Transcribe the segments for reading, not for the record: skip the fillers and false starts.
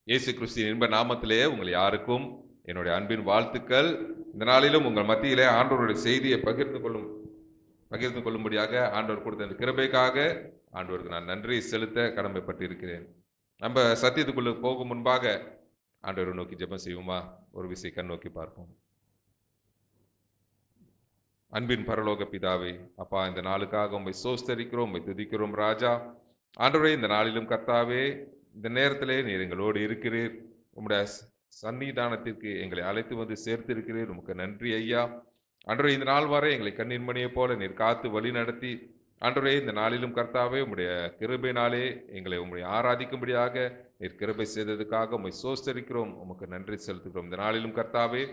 இயேசு கிறிஸ்துவின் இன்ப நாமத்திலே உங்கள் யாருக்கும் என்னுடைய அன்பின் வாழ்த்துக்கள். இந்த நாளிலும் உங்கள் மத்தியிலே ஆண்டவருடைய செய்தியை பகிர்ந்து கொள்ளும்படியாக ஆண்டவர் கொடுத்த இந்த கிருபைக்காக ஆண்டவருக்கு நான் நன்றி செலுத்த கடமைப்பட்டிருக்கிறேன். நம்ம சத்தியத்துக்குள்ள போகும் முன்பாக ஆண்டவரை நோக்கி ஜெபம் செய்வோமா? ஒரு விசை கண் நோக்கி பார்ப்போம். அன்பின் பரலோக பிதாவே, அப்பா, இந்த நாளுக்காக உம்மை சோஸ்தரிக்கிறோம், உம்மை துதிக்கிறோம் ராஜா. ஆண்டவரே, இந்த நாளிலும் கர்த்தாவே, இந்த நேரத்திலே நீர் எங்களோடு இருக்கிறீர். உம்முடைய சன்னிதானத்திற்கு எங்களை அழைத்து வந்து சேர்த்திருக்கிறீர். உமக்கு நன்றி ஐயா. ஆண்டவரே, இந்த நாள் வரை எங்களை கண்ணின் மணியைப் போல நீர் காத்து வழி நடத்தி, ஆண்டவரே, இந்த நாளிலும் கர்த்தாவே உம்முடைய கிருபையினாலே எங்களை உம்முடைய ஆராதிக்கும்படியாக நீர் கிருபை செய்ததுக்காக உம்மை சோஸ்தரிக்கிறோம். உமக்கு நன்றி செலுத்துகிறோம். இந்த நாளிலும் கர்த்தாவே,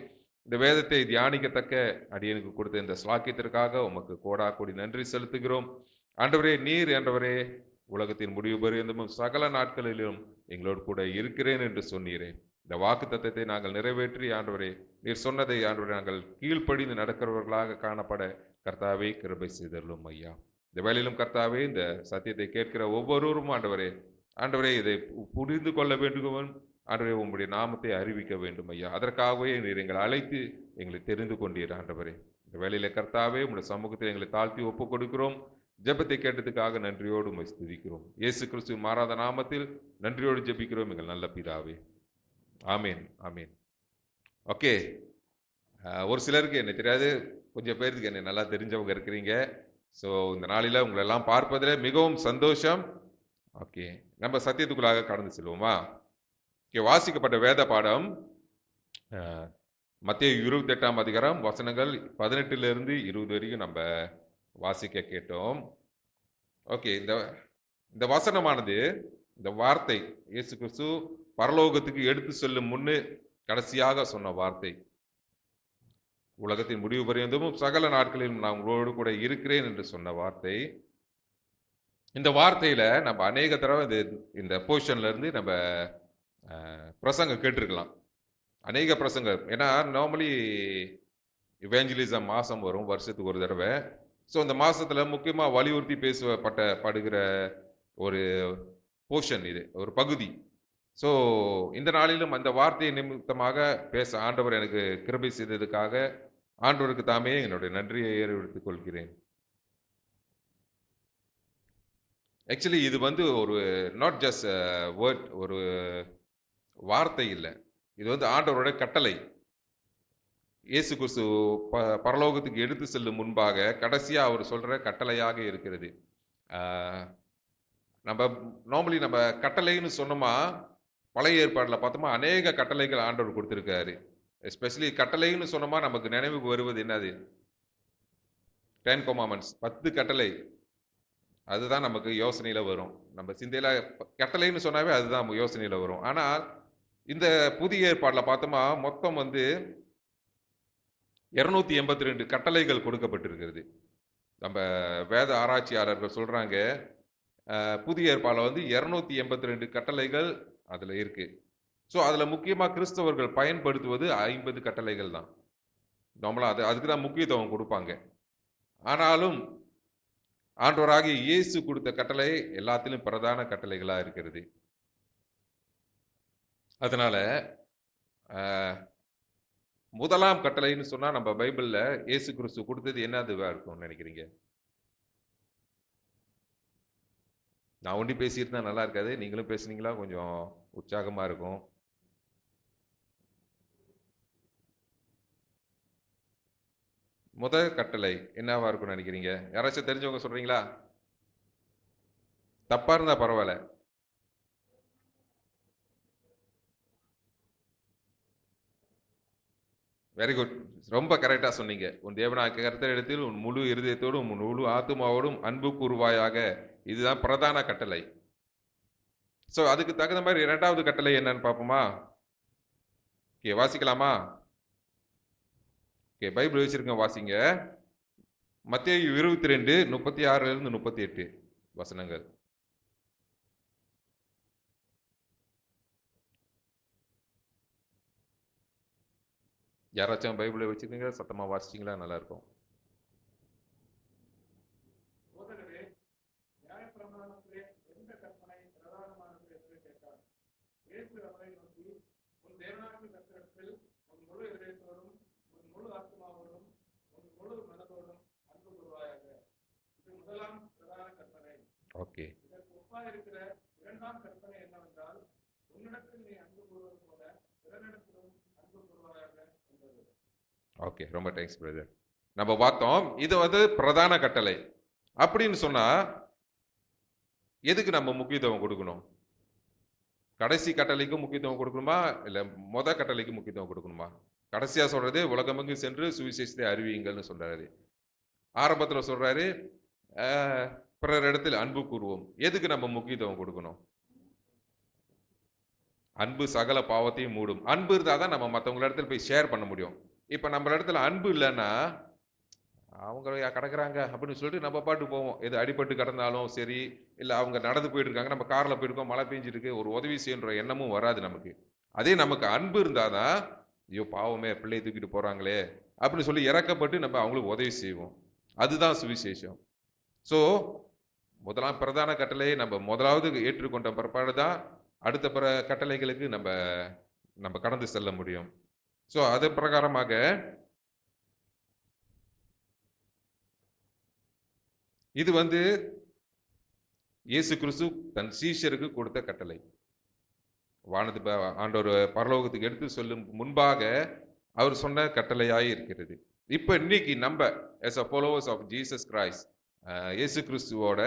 இந்த வேதத்தை தியானிக்கத்தக்க அடியனுக்கு கொடுத்த இந்த ஸ்லாக்கியத்திற்காக உமக்கு கோடா கோடி நன்றி செலுத்துகிறோம். ஆண்டவரே, நீர் ஆண்டவரே உலகத்தின் முடிவு பரியந்தமும் சகல நாட்களிலும் எங்களோடு கூட இருக்கிறேன் என்று சொன்னீரே. இந்த வாக்கு தத்தத்தை நாங்கள் நிறைவேற்றி ஆண்டவரே, நீர் சொன்னதை ஆண்டவரே நாங்கள் கீழ்ப்படிந்து நடக்கிறவர்களாக காணப்பட கர்த்தாவே கிருபை செய்தருளும் ஐயா. இந்த வேளையிலும் கர்த்தாவே, இந்த சத்தியத்தை கேட்கிற ஒவ்வொருவரும் ஆண்டவரே இதை புரிந்து கொள்ள வேண்டும். ஆண்டவரே, உம்முடைய நாமத்தை அறிவிக்க வேண்டும் ஐயா. அதற்காகவே நீர் எங்களை அழைத்து எங்களை தெரிந்து கொண்டீர் ஆண்டவரே. இந்த வேளையில கர்த்தாவே, உம்முடைய சமூகத்தில் எங்களை தாழ்த்தி ஒப்புக் கொடுக்கிறோம். ஜெபத்தை கேட்டதுக்காக நன்றியோடு உம்மை ஸ்துதிக்கிறோம். இயேசு கிறிஸ்துவின் மாறாத நாமத்தில் நன்றியோடு ஜெபிக்கிறோம் எங்கள் நல்ல பிதாவே. ஆமேன், ஆமேன். ஓகே, ஒரு சிலருக்கு என்ன தெரியாது, கொஞ்சம் பேருக்கு என்னை நல்லா தெரிஞ்சவங்க இருக்கிறீங்க. ஸோ இந்த நாளில் உங்களை எல்லாம் பார்ப்பதில் மிகவும் சந்தோஷம். ஓகே, நம்ம சத்தியத்துக்குள்ளாக கடந்து செல்வோமா? ஓகே, வாசிக்கப்பட்ட வேத பாடம் மத்தேயு 28ஆம் அதிகாரம் வசனங்கள் 18 20 வரைக்கும் நம்ம வாசிக்க கேட்டோம். ஓகே, இந்த வசனமானது, இந்த வார்த்தை இயேசு கிறிஸ்து பரலோகத்துக்கு எடுத்து செல்லும் முன்னு கடைசியாக சொன்ன வார்த்தை, உலகத்தின் முடிவு பரியந்தமும் சகல நாட்களிலும் நான் உங்களோடு கூட இருக்கிறேன் என்று சொன்ன வார்த்தை. இந்த வார்த்தையில நம்ம அநேக தடவை இந்த பொசிஷன்ல இருந்து நம்ம பிரசங்கம் கேட்டிருக்கலாம், அநேக பிரசங்கம். ஏன்னா நார்மலி இவேஞ்சலிசம் மாதம் வரும் வருஷத்துக்கு ஒரு தடவை. ஸோ இந்த மாதத்தில் முக்கியமாக வலியுறுத்தி படுகிற ஒரு போர்ஷன், இது ஒரு பகுதி. ஸோ இந்த நாளிலும் அந்த வார்த்தையை நிமித்தமாக பேச ஆண்டவர் எனக்கு கிருபை செய்ததுக்காக ஆண்டவருக்கு தாமே என்னுடைய நன்றியை ஏறெடுத்துக் கொள்கிறேன். ஆக்சுவலி இது ஒரு நாட் ஜஸ்ட் வேர்ட், ஒரு வார்த்தை இல்லை, இது ஆண்டவருடைய கட்டளை. இயேசு கிறிஸ்து பரலோகத்துக்கு எடுத்து செல்லும் முன்பாக கடைசியா அவர் சொல்ற கட்டளையாக இருக்கிறது. நம்ம நார்மலி நம்ம கட்டளைன்னு சொன்னோமா, பழைய ஏற்பாடுல பார்த்தோமா அநேக கட்டளைகள் ஆண்டவர் கொடுத்திருக்காரு. எஸ்பெஷலி கட்டளைன்னு சொன்னோமா நமக்கு நினைவுக்கு வருவது என்னது? 10 commandments, 10 கட்டளை. அதுதான் நமக்கு யோசனையில வரும். நம்ம சிந்தையில கட்டளைன்னு சொன்னாவே அதுதான் யோசனையில வரும். ஆனால் இந்த புதிய ஏற்பாடுல பார்த்தோமா மொத்தம் 282 கட்டளைகள் கொடுக்கப்பட்டிருக்கிறது. நம்ம வேத ஆராய்ச்சியாளர்கள் சொல்றாங்க, புதிய ஏற்பாடுல 282 கட்டளைகள் அதுல இருக்கு. ஸோ அதுல முக்கியமா கிறிஸ்தவர்கள் பயன்படுத்துவது 50 கட்டளைகள் தான். நம்மளா அதுக்கு தான் முக்கியத்துவம் கொடுப்பாங்க. ஆனாலும் ஆண்டவராகிய இயேசு கொடுத்த கட்டளை எல்லாத்திலும் பிரதான கட்டளைகளா இருக்கிறது. அதனால முதலாம் கட்டளைன்னு சொன்னா நம்ம பைபிள்ல இயேசு கிறிஸ்து கொடுத்தது என்னதுவா இருக்கும்னு நினைக்கிறீங்க? நான் ஒண்டி பேசியிருந்தா நல்லா இருக்காது, நீங்களும் பேசுனீங்களா கொஞ்சம் உற்சாகமா இருக்கும். முதல் கட்டளை என்னவா இருக்கும்னு நினைக்கிறீங்க? யாராச்சும் தெரிஞ்சவங்க சொல்றீங்களா? தப்பா இருந்தா பரவாயில்ல. வெரி குட், ரொம்ப கரெக்டா சொன்னீங்க. உன் தேவனாகிய கர்த்தரிடத்தில் உன் முழு இருதயத்தோடும் உன் முழு ஆத்துமாவோடும் அன்பு கூறுவாயாக. இதுதான் பிரதான கட்டளை. ஸோ அதுக்கு தகுந்த மாதிரி 2வது கட்டளை என்னன்னு பார்ப்போமா? ஓகே, வாசிக்கலாமா? ஓகே, பைபிள் வச்சிருக்கோம், வாசிங்க. மத்தேயு 22 36 38 வசனங்கள். யாராச்சும் பைபிளை வச்சிருக்கீங்க? சத்தமா வாசிச்சிங்களா நல்லா இருக்கும். இயேசு அவரை நோக்கி, உன் தேவனாகிய கர்த்தரிடத்தில் உன் முழு இதயத்தோடும் உன் முழு ஆத்மாவோடும் உன் முழு மனதோடும் அன்பு கூறுவாயாக. இது முதலாம் பிரதான கற்பனை. ஓகே, இதற்கு ஒப்பாயிருக்கிற இரண்டாம் கற்பனை என்னவென்றால், உன்னிடத்தில் நீ அன்பு கூறுவது போல பிறனிடத்திலும் அன்பு கூறுவாயாக என்பது. ஓகே, ரொம்ப தேங்க்ஸ் பிரதர். நம்ம பார்த்தோம் இது வந்து பிரதான கட்டளை. அப்படின்னு சொன்னா எதுக்கு நம்ம முக்கியத்துவம் கொடுக்கணும்? கடைசி கட்டளைக்கு முக்கியத்துவம் கொடுக்கணுமா, இல்ல கட்டளைக்கு முக்கியத்துவம் கொடுக்கணுமா? கடைசியா சொல்றது உலகமெங்கு சென்று சுவிசேஷத்தை அறிவியுங்கள்னு சொல்றாரு. ஆரம்பத்துல சொல்றாரு பிறர் இடத்தில் அன்பு கூறுவோம். எதுக்கு நம்ம முக்கியத்துவம் கொடுக்கணும்? அன்பு சகல பாவத்தையும் மூடும். அன்பு இருந்தால் தான் நம்ம மற்றவங்கள இடத்துல போய் ஷேர் பண்ண முடியும். இப்போ நம்ம இடத்துல அன்பு இல்லைன்னா அவங்க கிடக்குறாங்க அப்படின்னு சொல்லிட்டு நம்ம பாட்டு போவோம். எது அடிபட்டு கிடந்தாலும் சரி, இல்லை அவங்க நடந்து போயிட்டு இருக்காங்க, நம்ம காரில் போயிருக்கோம், மழை பெஞ்சிருக்கு, ஒரு உதவி செய்யன்ற எண்ணமும் வராது நமக்கு. அதே நமக்கு அன்பு இருந்தால் தான், ஐயோ பாவமே பிள்ளையை தூக்கிட்டு போகிறாங்களே அப்படின்னு சொல்லி இறக்கப்பட்டு நம்ம அவங்களுக்கு உதவி செய்வோம். அதுதான் சுவிசேஷம். ஸோ முதலாம் பிரதான கட்டளையை நம்ம முதலாவது ஏற்றுக்கொண்ட பிற்பாடு தான் அடுத்த பிற கட்டளைகளுக்கு நம்ம கடந்து செல்ல முடியும். ஸோ அது பிரகாரமாக இது வந்து இயேசு கிறிஸ்து தன் சீஷருக்கு கொடுத்த கட்டளை. வானது ஆண்டவர் பரலோகத்துக்கு எடுத்து சொல்லும் முன்பாக அவர் சொன்ன கட்டளையாய் இருக்கிறது. இப்போ இன்னைக்கு நம்ம as a followers of Jesus Christ, இயேசு கிறிஸ்துவோட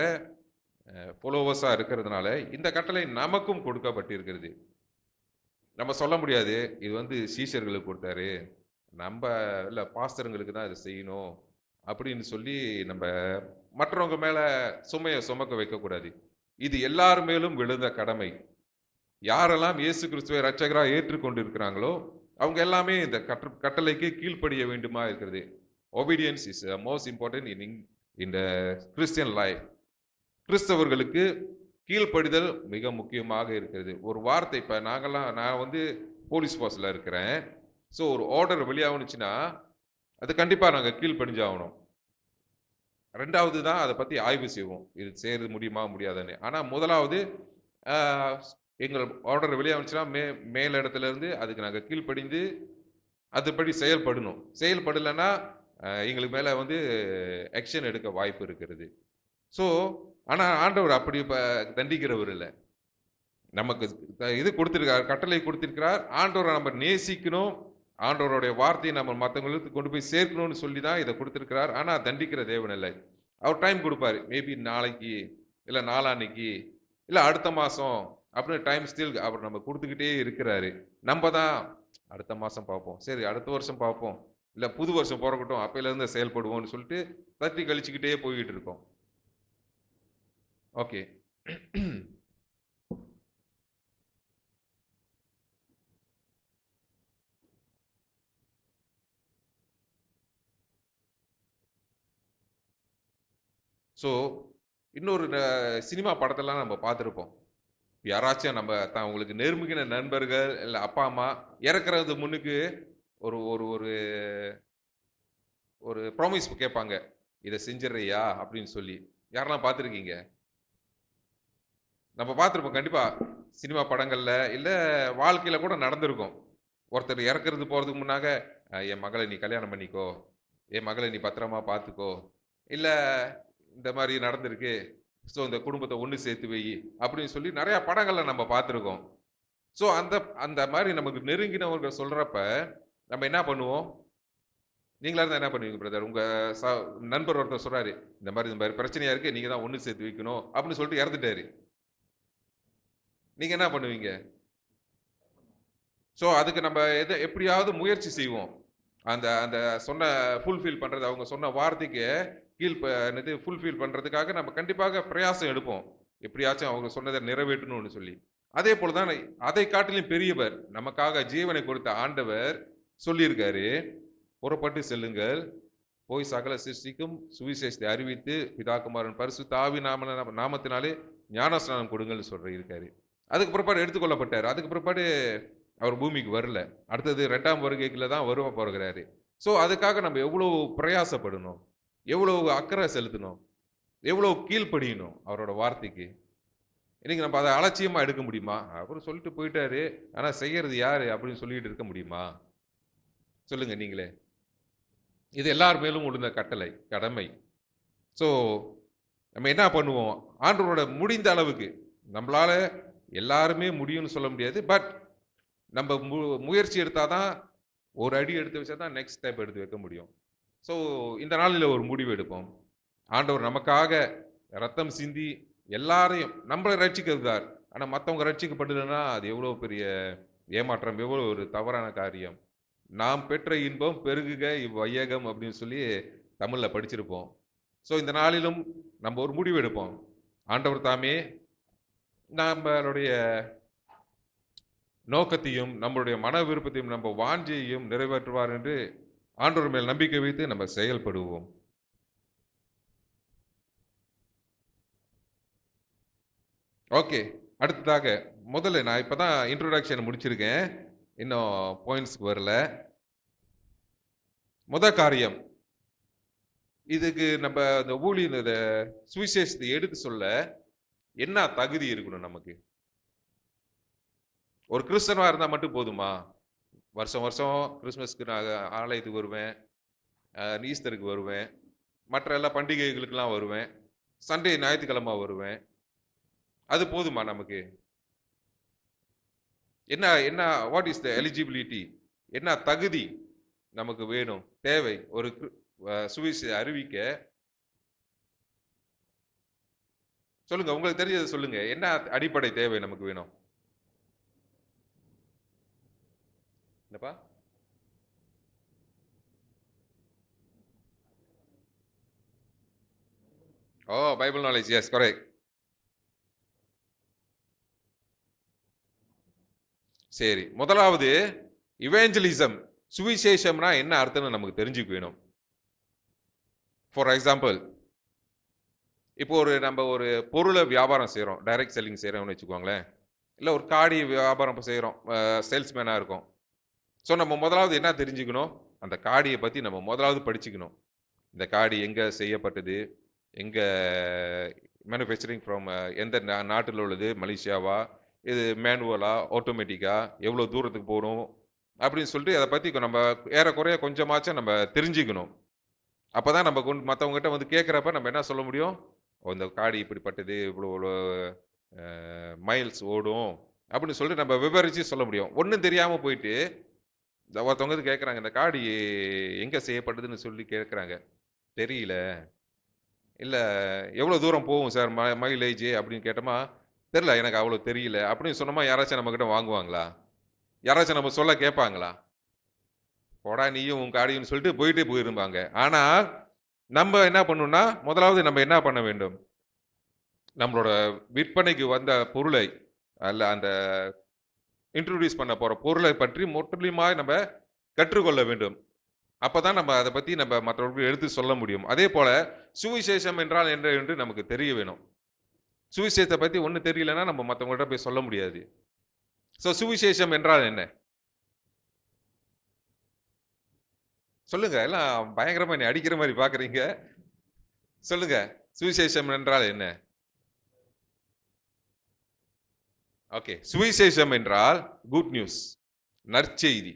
ஃபாலோவர்ஸாக இருக்கிறதுனால இந்த கட்டளை நமக்கும் கொடுக்கப்பட்டிருக்கிறது. நம்ம சொல்ல முடியாது இது வந்து சீஷர்களுக்கு கொடுத்தாரு, நம்ம இல்லை பாஸ்டருங்களுக்கு தான் இதை செய்யணும் அப்படின்னு சொல்லி நம்ம மற்றவங்க மேலே சுமையை சுமக்க வைக்கக்கூடாது. இது எல்லார் மேலும் விழுந்த கடமை. யாரெல்லாம் இயேசு கிறிஸ்துவை இரட்சகராக ஏற்றுக்கொண்டு இருக்கிறாங்களோ அவங்க எல்லாமே இந்த கட்டளைக்கு கீழ்ப்படிய வேண்டுமா இருக்கிறது. Obedience is most important in the Christian life. கிறிஸ்தவர்களுக்கு கீழ்ப்படிதல் மிக முக்கியமாக இருக்கிறது. ஒரு வார்த்தை, இப்போ நான் வந்து போலீஸ் ஃபோர்ஸில் இருக்கிறேன். ஸோ ஒரு ஆர்டர் வெளியாகணுச்சுன்னா அது கண்டிப்பாக நாங்கள் கீழ்ப்படிஞ்சாகணும். ரெண்டாவது தான் அதை பற்றி ஆய்வு செய்வோம், இது செய்கிறது முடியுமா முடியாதுன்னு. ஆனால் முதலாவது எங்கள் ஆர்டர் வெளியாகணுச்சுன்னா மேலிடத்துலேருந்து அதுக்கு நாங்கள் கீழ்ப்படிந்து அதுபடி செயல்படணும். செயல்படலைன்னா எங்களுக்கு மேலே வந்து ஆக்ஷன் எடுக்க வாய்ப்பு இருக்கிறது. ஸோ ஆனால் ஆண்டவர் அப்படி தண்டிக்கிறவர் இல்லை. நமக்கு இது கொடுத்துருக்கார், கட்டளை கொடுத்திருக்கிறார். ஆண்டவரை நம்ம நேசிக்கணும், ஆண்டவருடைய வார்த்தையை நம்ம மற்றவங்களுக்கு கொண்டு போய் சேர்க்கணும்னு சொல்லி தான் இதை கொடுத்துருக்கிறார். ஆனால் தண்டிக்கிற தேவன் இல்லை. அவர் டைம் கொடுப்பாரு, மேபி நாளைக்கு இல்லை நாளான்னைக்கு இல்லை அடுத்த மாதம் அப்படின்னு டைம் ஸ்டில் அவர் நம்ம கொடுத்துக்கிட்டே இருக்கிறாரு. நம்ம தான் அடுத்த மாதம் பார்ப்போம், சரி அடுத்த வருஷம் பார்ப்போம், இல்லை புது வருஷம் பிறக்கட்டும் அப்பையிலேருந்து செயல்படுவோம்னு சொல்லிட்டு தட்டி கழிச்சுக்கிட்டே போய்கிட்டு இருக்கோம். ஓகே, ஸோ இன்னொரு சினிமா படத்தெல்லாம் நம்ம பார்த்துருப்போம். யாராச்சும் நம்ம தான் உங்களுக்கு நெருங்கின நண்பர்கள் இல்லை அப்பா அம்மா இறக்குறது முன்னுக்கு ஒரு ஒரு ஒரு ஒரு ப்ராமிஸ் கேட்பாங்க, இதை செஞ்சிடறியா அப்படின்னு சொல்லி. யாரெல்லாம் பார்த்துருக்கீங்க? நம்ம பார்த்துருப்போம் கண்டிப்பாக, சினிமா படங்களில் இல்லை வாழ்க்கையில் கூட நடந்திருக்கும். ஒருத்தர் இறக்குறது போகிறதுக்கு முன்னாக, என் மகளை நீ கல்யாணம் பண்ணிக்கோ, என் மகளை நீ பத்திரமா பார்த்துக்கோ, இல்லை இந்த மாதிரி நடந்திருக்கு, ஸோ இந்த குடும்பத்தை ஒன்று சேர்த்து வை அப்படின்னு சொல்லி நிறையா படங்களில் நம்ம பார்த்துருக்கோம். ஸோ அந்த மாதிரி நமக்கு நெருங்கினவர்கள் சொல்கிறப்ப நம்ம என்ன பண்ணுவோம்? நீங்களா இருந்தால் என்ன பண்ணுவீங்க பிரதர்? உங்கள் நண்பர் ஒருத்தர் சொல்கிறாரு, இந்த மாதிரி பிரச்சனையாக இருக்குது, நீங்கள் தான் ஒன்று சேர்த்து வைக்கணும் அப்படின்னு சொல்லிட்டு இறந்துட்டாரு. நீங்கள் என்ன பண்ணுவீங்க? ஸோ அதுக்கு நம்ம எப்படியாவது முயற்சி செய்வோம். அந்த அந்த சொன்ன ஃபுல்ஃபில் பண்ணுறது, அவங்க சொன்ன வார்த்தைக்கு ஃபுல்ஃபில் பண்ணுறதுக்காக நம்ம கண்டிப்பாக பிரயாசம் எடுப்போம், எப்படியாச்சும் அவங்க சொன்னதை நிறைவேற்றணும்னு சொல்லி. அதே போல தான் அதை காட்டிலும் பெரியவர் நமக்காக ஜீவனை கொடுத்த ஆண்டவர் சொல்லியிருக்காரு, புறப்பட்டு செல்லுங்கள், போய் சகல சிருஷ்டிக்கும் சுவிசேஷத்தை அறிவித்து பிதாகுமாரன் பரிசுத்த ஆவி நாமத்தினாலே ஞானஸ்நானம் கொடுங்கள்னு சொல்லியிருக்காரு. அதுக்கு பிற்பாடு எடுத்துக்கொள்ளப்பட்டார். அதுக்கு பிற்பாடு அவர் பூமிக்கு வரல, அடுத்தது 2ஆம் வருகைக்குள்ள தான் வருவ போகிறாரு. ஸோ அதுக்காக நம்ம எவ்வளோ பிரயாசப்படணும், எவ்வளோ அக்கறை செலுத்தணும், எவ்வளோ கீழ்ப்படியணும் அவரோட வார்த்தைக்கு. இன்னைக்கு நம்ம அதை அலட்சியமா எடுக்க முடியுமா? அவரு சொல்லிட்டு போயிட்டாரு, ஆனா செய்யறது யாரு அப்படின்னு சொல்லிட்டு இருக்க முடியுமா? சொல்லுங்க நீங்களே. இது எல்லார் மேலும் விழுந்த கட்டளை, கடமை. ஸோ நம்ம என்ன பண்ணுவோம்? ஆண்டவரோட முடிந்த அளவுக்கு நம்மளால எல்லாருமே முடியும்னு சொல்ல முடியாது. பட் நம்ம முயற்சி எடுத்தாதான், ஒரு அடி எடுத்து வச்சா தான் நெக்ஸ்ட் ஸ்டெப் எடுத்து வைக்க முடியும். ஸோ இந்த நாளில் ஒரு முடிவு எடுப்போம். ஆண்டவர் நமக்காக ரத்தம் சிந்தி எல்லாரையும் நம்மளை ரட்சிக்கிறார். ஆனா மற்றவங்க ரட்சிக்கப்படலைன்னா அது எவ்வளவு பெரிய ஏமாற்றம், எவ்வளவு ஒரு தவறான காரியம். நாம் பெற்ற இன்பம் பெருகுக இவ்வையகம் அப்படின்னு சொல்லி தமிழ்ல படிச்சிருப்போம். ஸோ இந்த நாளிலும் நம்ம ஒரு முடிவு எடுப்போம். ஆண்டவர் தாமே நம்மளுடைய நோக்கத்தையும் நம்மளுடைய மன விருப்பத்தையும் நம்ம வாஞ்சையையும் நிறைவேற்றுவார் என்று ஆண்டவர் மேல் நம்பிக்கை வைத்து நம்ம செயல்படுவோம். ஓகே, அடுத்ததாக முதல்ல நான் இப்பதான் இன்ட்ரோடக்ஷன் முடிச்சிருக்கேன், இன்னும் பாயிண்ட்ஸ்க்கு வரல. காரியம், இதுக்கு நம்ம இந்த ஊழிய சுவிசேஷத்தை எடுத்து சொல்ல என்ன தகுதி இருக்கணும் நமக்கு? ஒரு கிறிஸ்தவனா இருந்தா மட்டும் போதுமா? வருஷம் வருஷம் கிறிஸ்மஸ்க்கு நான் ஆலயத்துக்கு வருவேன், ஈஸ்டருக்கு வருவேன், மற்ற எல்லா பண்டிகைகளுக்கெல்லாம் வருவேன், சண்டே ஞாயிற்றுக்கிழமை வருவேன், அது போதுமா நமக்கு? என்ன என்ன வாட் இஸ் த எலிஜிபிலிட்டி? என்ன தகுதி நமக்கு வேணும், தேவை ஒரு சுவிசேஷத்தை அறிவிக்க? சொல்லுங்க, உங்களுக்கு தெரிஞ்சதை சொல்லுங்க. என்ன அடிப்படை தேவை நமக்கு வேணும்? என்னப்பா? ஓ, பைபிள் நாலேஜ். Yes, correct. சரி, முதலாவது இவேஞ்சலிசம், சுவிசேஷம்னா என்ன அர்த்தம்னு நமக்கு தெரிஞ்சுக்க வேணும். ஃபார் எக்ஸாம்பிள், இப்போ நம்ம ஒரு பொருளை வியாபாரம் செய்கிறோம், டைரக்ட் செல்லிங் செய்கிறோம்னு வச்சுக்கோங்களேன். இல்லை ஒரு காடி வியாபாரம் செய்கிறோம், சேல்ஸ்மேனாக இருக்கும். ஸோ நம்ம முதலாவது என்ன தெரிஞ்சுக்கணும்? அந்த காடியை பற்றி நம்ம முதலாவது படிச்சுக்கணும். இந்த காடி எங்கே செய்யப்பட்டது, எங்கே மேனுஃபேக்சரிங் ஃப்ரம், எந்த நாட்டில் உள்ளது, மலேசியாவா, இது மேனுவலா ஆட்டோமேட்டிக்கா, எவ்வளோ தூரத்துக்கு போகணும் அப்படின்னு சொல்லிட்டு அதை பற்றி நம்ம ஏறக்குறைய கொஞ்சமாச்சும் நம்ம தெரிஞ்சுக்கணும். அப்போ தான் நம்ம மற்றவங்ககிட்ட வந்து கேட்குறப்ப நம்ம என்ன சொல்ல முடியும்? இந்த காடி இப்படிப்பட்டது, இவ்வளோ மைல்ஸ் ஓடும் அப்படின்னு சொல்லிட்டு நம்ம விவரித்து சொல்ல முடியும். ஒன்றும் தெரியாமல் போயிட்டு ஒருத்தவங்க கேட்குறாங்க, இந்த காடி எங்கே செய்யப்பட்டதுன்னு சொல்லி கேட்குறாங்க, தெரியல. இல்லை எவ்வளோ தூரம் போகும் சார் மைலேஜ் அப்படின்னு கேட்டோமா, தெரில, எனக்கு அவ்வளோ தெரியல அப்படின்னு சொன்னோமா, யாராச்சும் நம்மக்கிட்ட வாங்குவாங்களா? யாராச்சும் நம்ம சொல்ல கேட்பாங்களா? போடா நீயும் உன் காடியும் சொல்லிட்டு போயிட்டே போயிருப்பாங்க. ஆனால் நம்ம என்ன பண்ணணும்னா, முதலாவது நம்ம என்ன பண்ண வேண்டும்? நம்மளோட விற்பனைக்கு வந்த பொருளை, அல்ல அந்த இன்ட்ரோடியூஸ் பண்ண போகிற பொருளை பற்றி முற்றிலுமாய் நம்ம கற்றுக்கொள்ள வேண்டும். அப்பதான் நம்ம அதை பற்றி நம்ம மற்றவர்களுக்கு எடுத்து சொல்ல முடியும். அதே போல சுவிசேஷம் என்றால் என்ன என்று நமக்கு தெரிய வேணும். சுவிசேஷத்தை பற்றி ஒன்றும் தெரியலன்னா நம்ம மற்றவங்கள்ட்ட போய் சொல்ல முடியாது. ஸோ சுவிசேஷம் என்றால் என்ன? சொல்லுங்க, எல்லாம் பயங்கரமா என்னை அடிக்கிற மாதிரி பார்க்குறீங்க. சொல்லுங்க, சுவிசேஷம் என்றால் என்ன? ஓகே, சுவிசேஷம் என்றால் குட் நியூஸ், நற்செய்தி,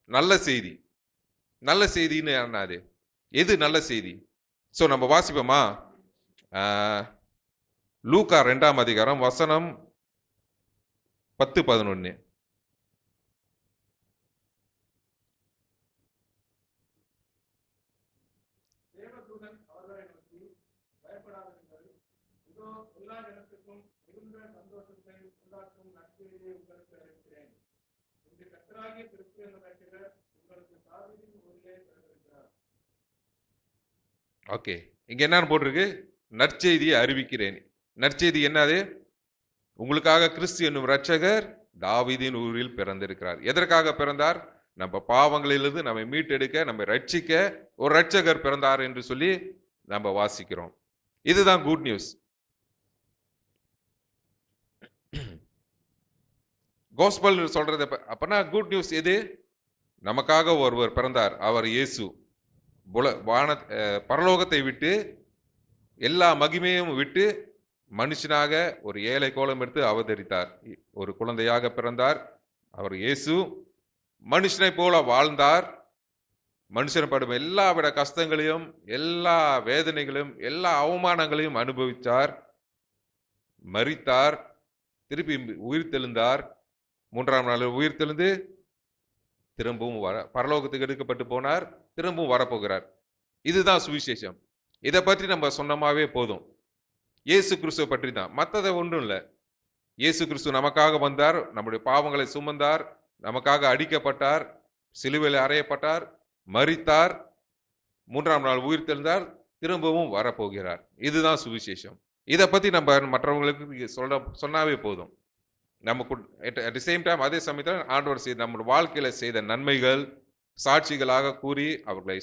நல்ல செய்தி. நல்ல செய்தின்னு என்ன? அது எது நல்ல செய்தி? ஸோ நம்ம வாசிப்போமா? லூக்கா 2ஆம் அதிகாரம் வசனம் 10-11. தேவதூதன் அவர்களை நோக்கி, பயப்படாதீர்கள், இதோ எல்லா ஜனத்துக்கும் மிகுந்த சந்தோஷத்தை உண்டாக்கும் நற்செய்தியை உங்களுக்கு அறிவிக்கிறேன். இன்று கர்த்தராகிய கிறிஸ்து என்ற ரட்சகர் உங்களுக்கு தாவீதின் ஊரிலே பிறந்திருக்கிறார். ஓகே, இங்க என்னன்னு போட்டிருக்கு? நற்செய்தியை அறிவிக்கிறேன். நற்செய்தி என்னது? உங்களுக்காக கிறிஸ்து என்னும் ரட்சகர் தாவீதின் ஊரில் பிறந்திருக்கிறார். எதற்காக பிறந்தார்? நம்ம பாவங்களிலிருந்து நம்மை மீட்டெடுக்க, நம்ம ரட்சிக்க ஒரு ரட்சகர் பிறந்தார் என்று சொல்லி நம்ம வாசிக்கிறோம். இதுதான் குட் நியூஸ். கோஸ்பல் சொல்றது அப்பனா குட் நியூஸ் எது? நமக்காக ஒருவர் பிறந்தார், அவர் இயேசு. பரலோகத்தை விட்டு, எல்லா மகிமையும் விட்டு, மனுஷனாக ஒரு ஏழை கோலம் எடுத்து அவதரித்தார். ஒரு குழந்தையாக பிறந்தார். அவர் இயேசு மனுஷனை போல வாழ்ந்தார். மனுஷன் படும் எல்லாவித கஷ்டங்களையும், எல்லா வேதனைகளையும், எல்லா அவமானங்களையும் அனுபவித்தார். மரித்தார், திருப்பி உயிர்த்தெழுந்தார். 3ஆம் நாள் உயிர்த்தெழுந்து திரும்பவும் பரலோகத்துக்கு எடுக்கப்பட்டு போனார். திரும்பவும் வரப்போகிறார். இதுதான் சுவிசேஷம். இதை பற்றி நம்ம சொன்னமாவே போதும். இயேசு கிறிஸ்துவை பற்றி தான், மற்றதை ஒன்றும் இல்லை. இயேசு கிறிஸ்து நமக்காக வந்தார், நம்முடைய பாவங்களை சுமந்தார், நமக்காக அடிக்கப்பட்டார், சிலுவையில் அறையப்பட்டார், மரித்தார், 3ஆம் நாள் உயிர்த்தெழுந்தார், திரும்பவும் வரப்போகிறார். இதுதான் சுவிசேஷம். இதை பற்றி நம்ம மற்றவங்களுக்கு சொன்னாவே போதும். நமக்கு அட் தி சேம் டைம் அதே சமயத்தில் ஆண்டவர் செய்த நம்முடைய வாழ்க்கையில செய்த நன்மைகள் சாட்சிகளாக கூறி அவர்களை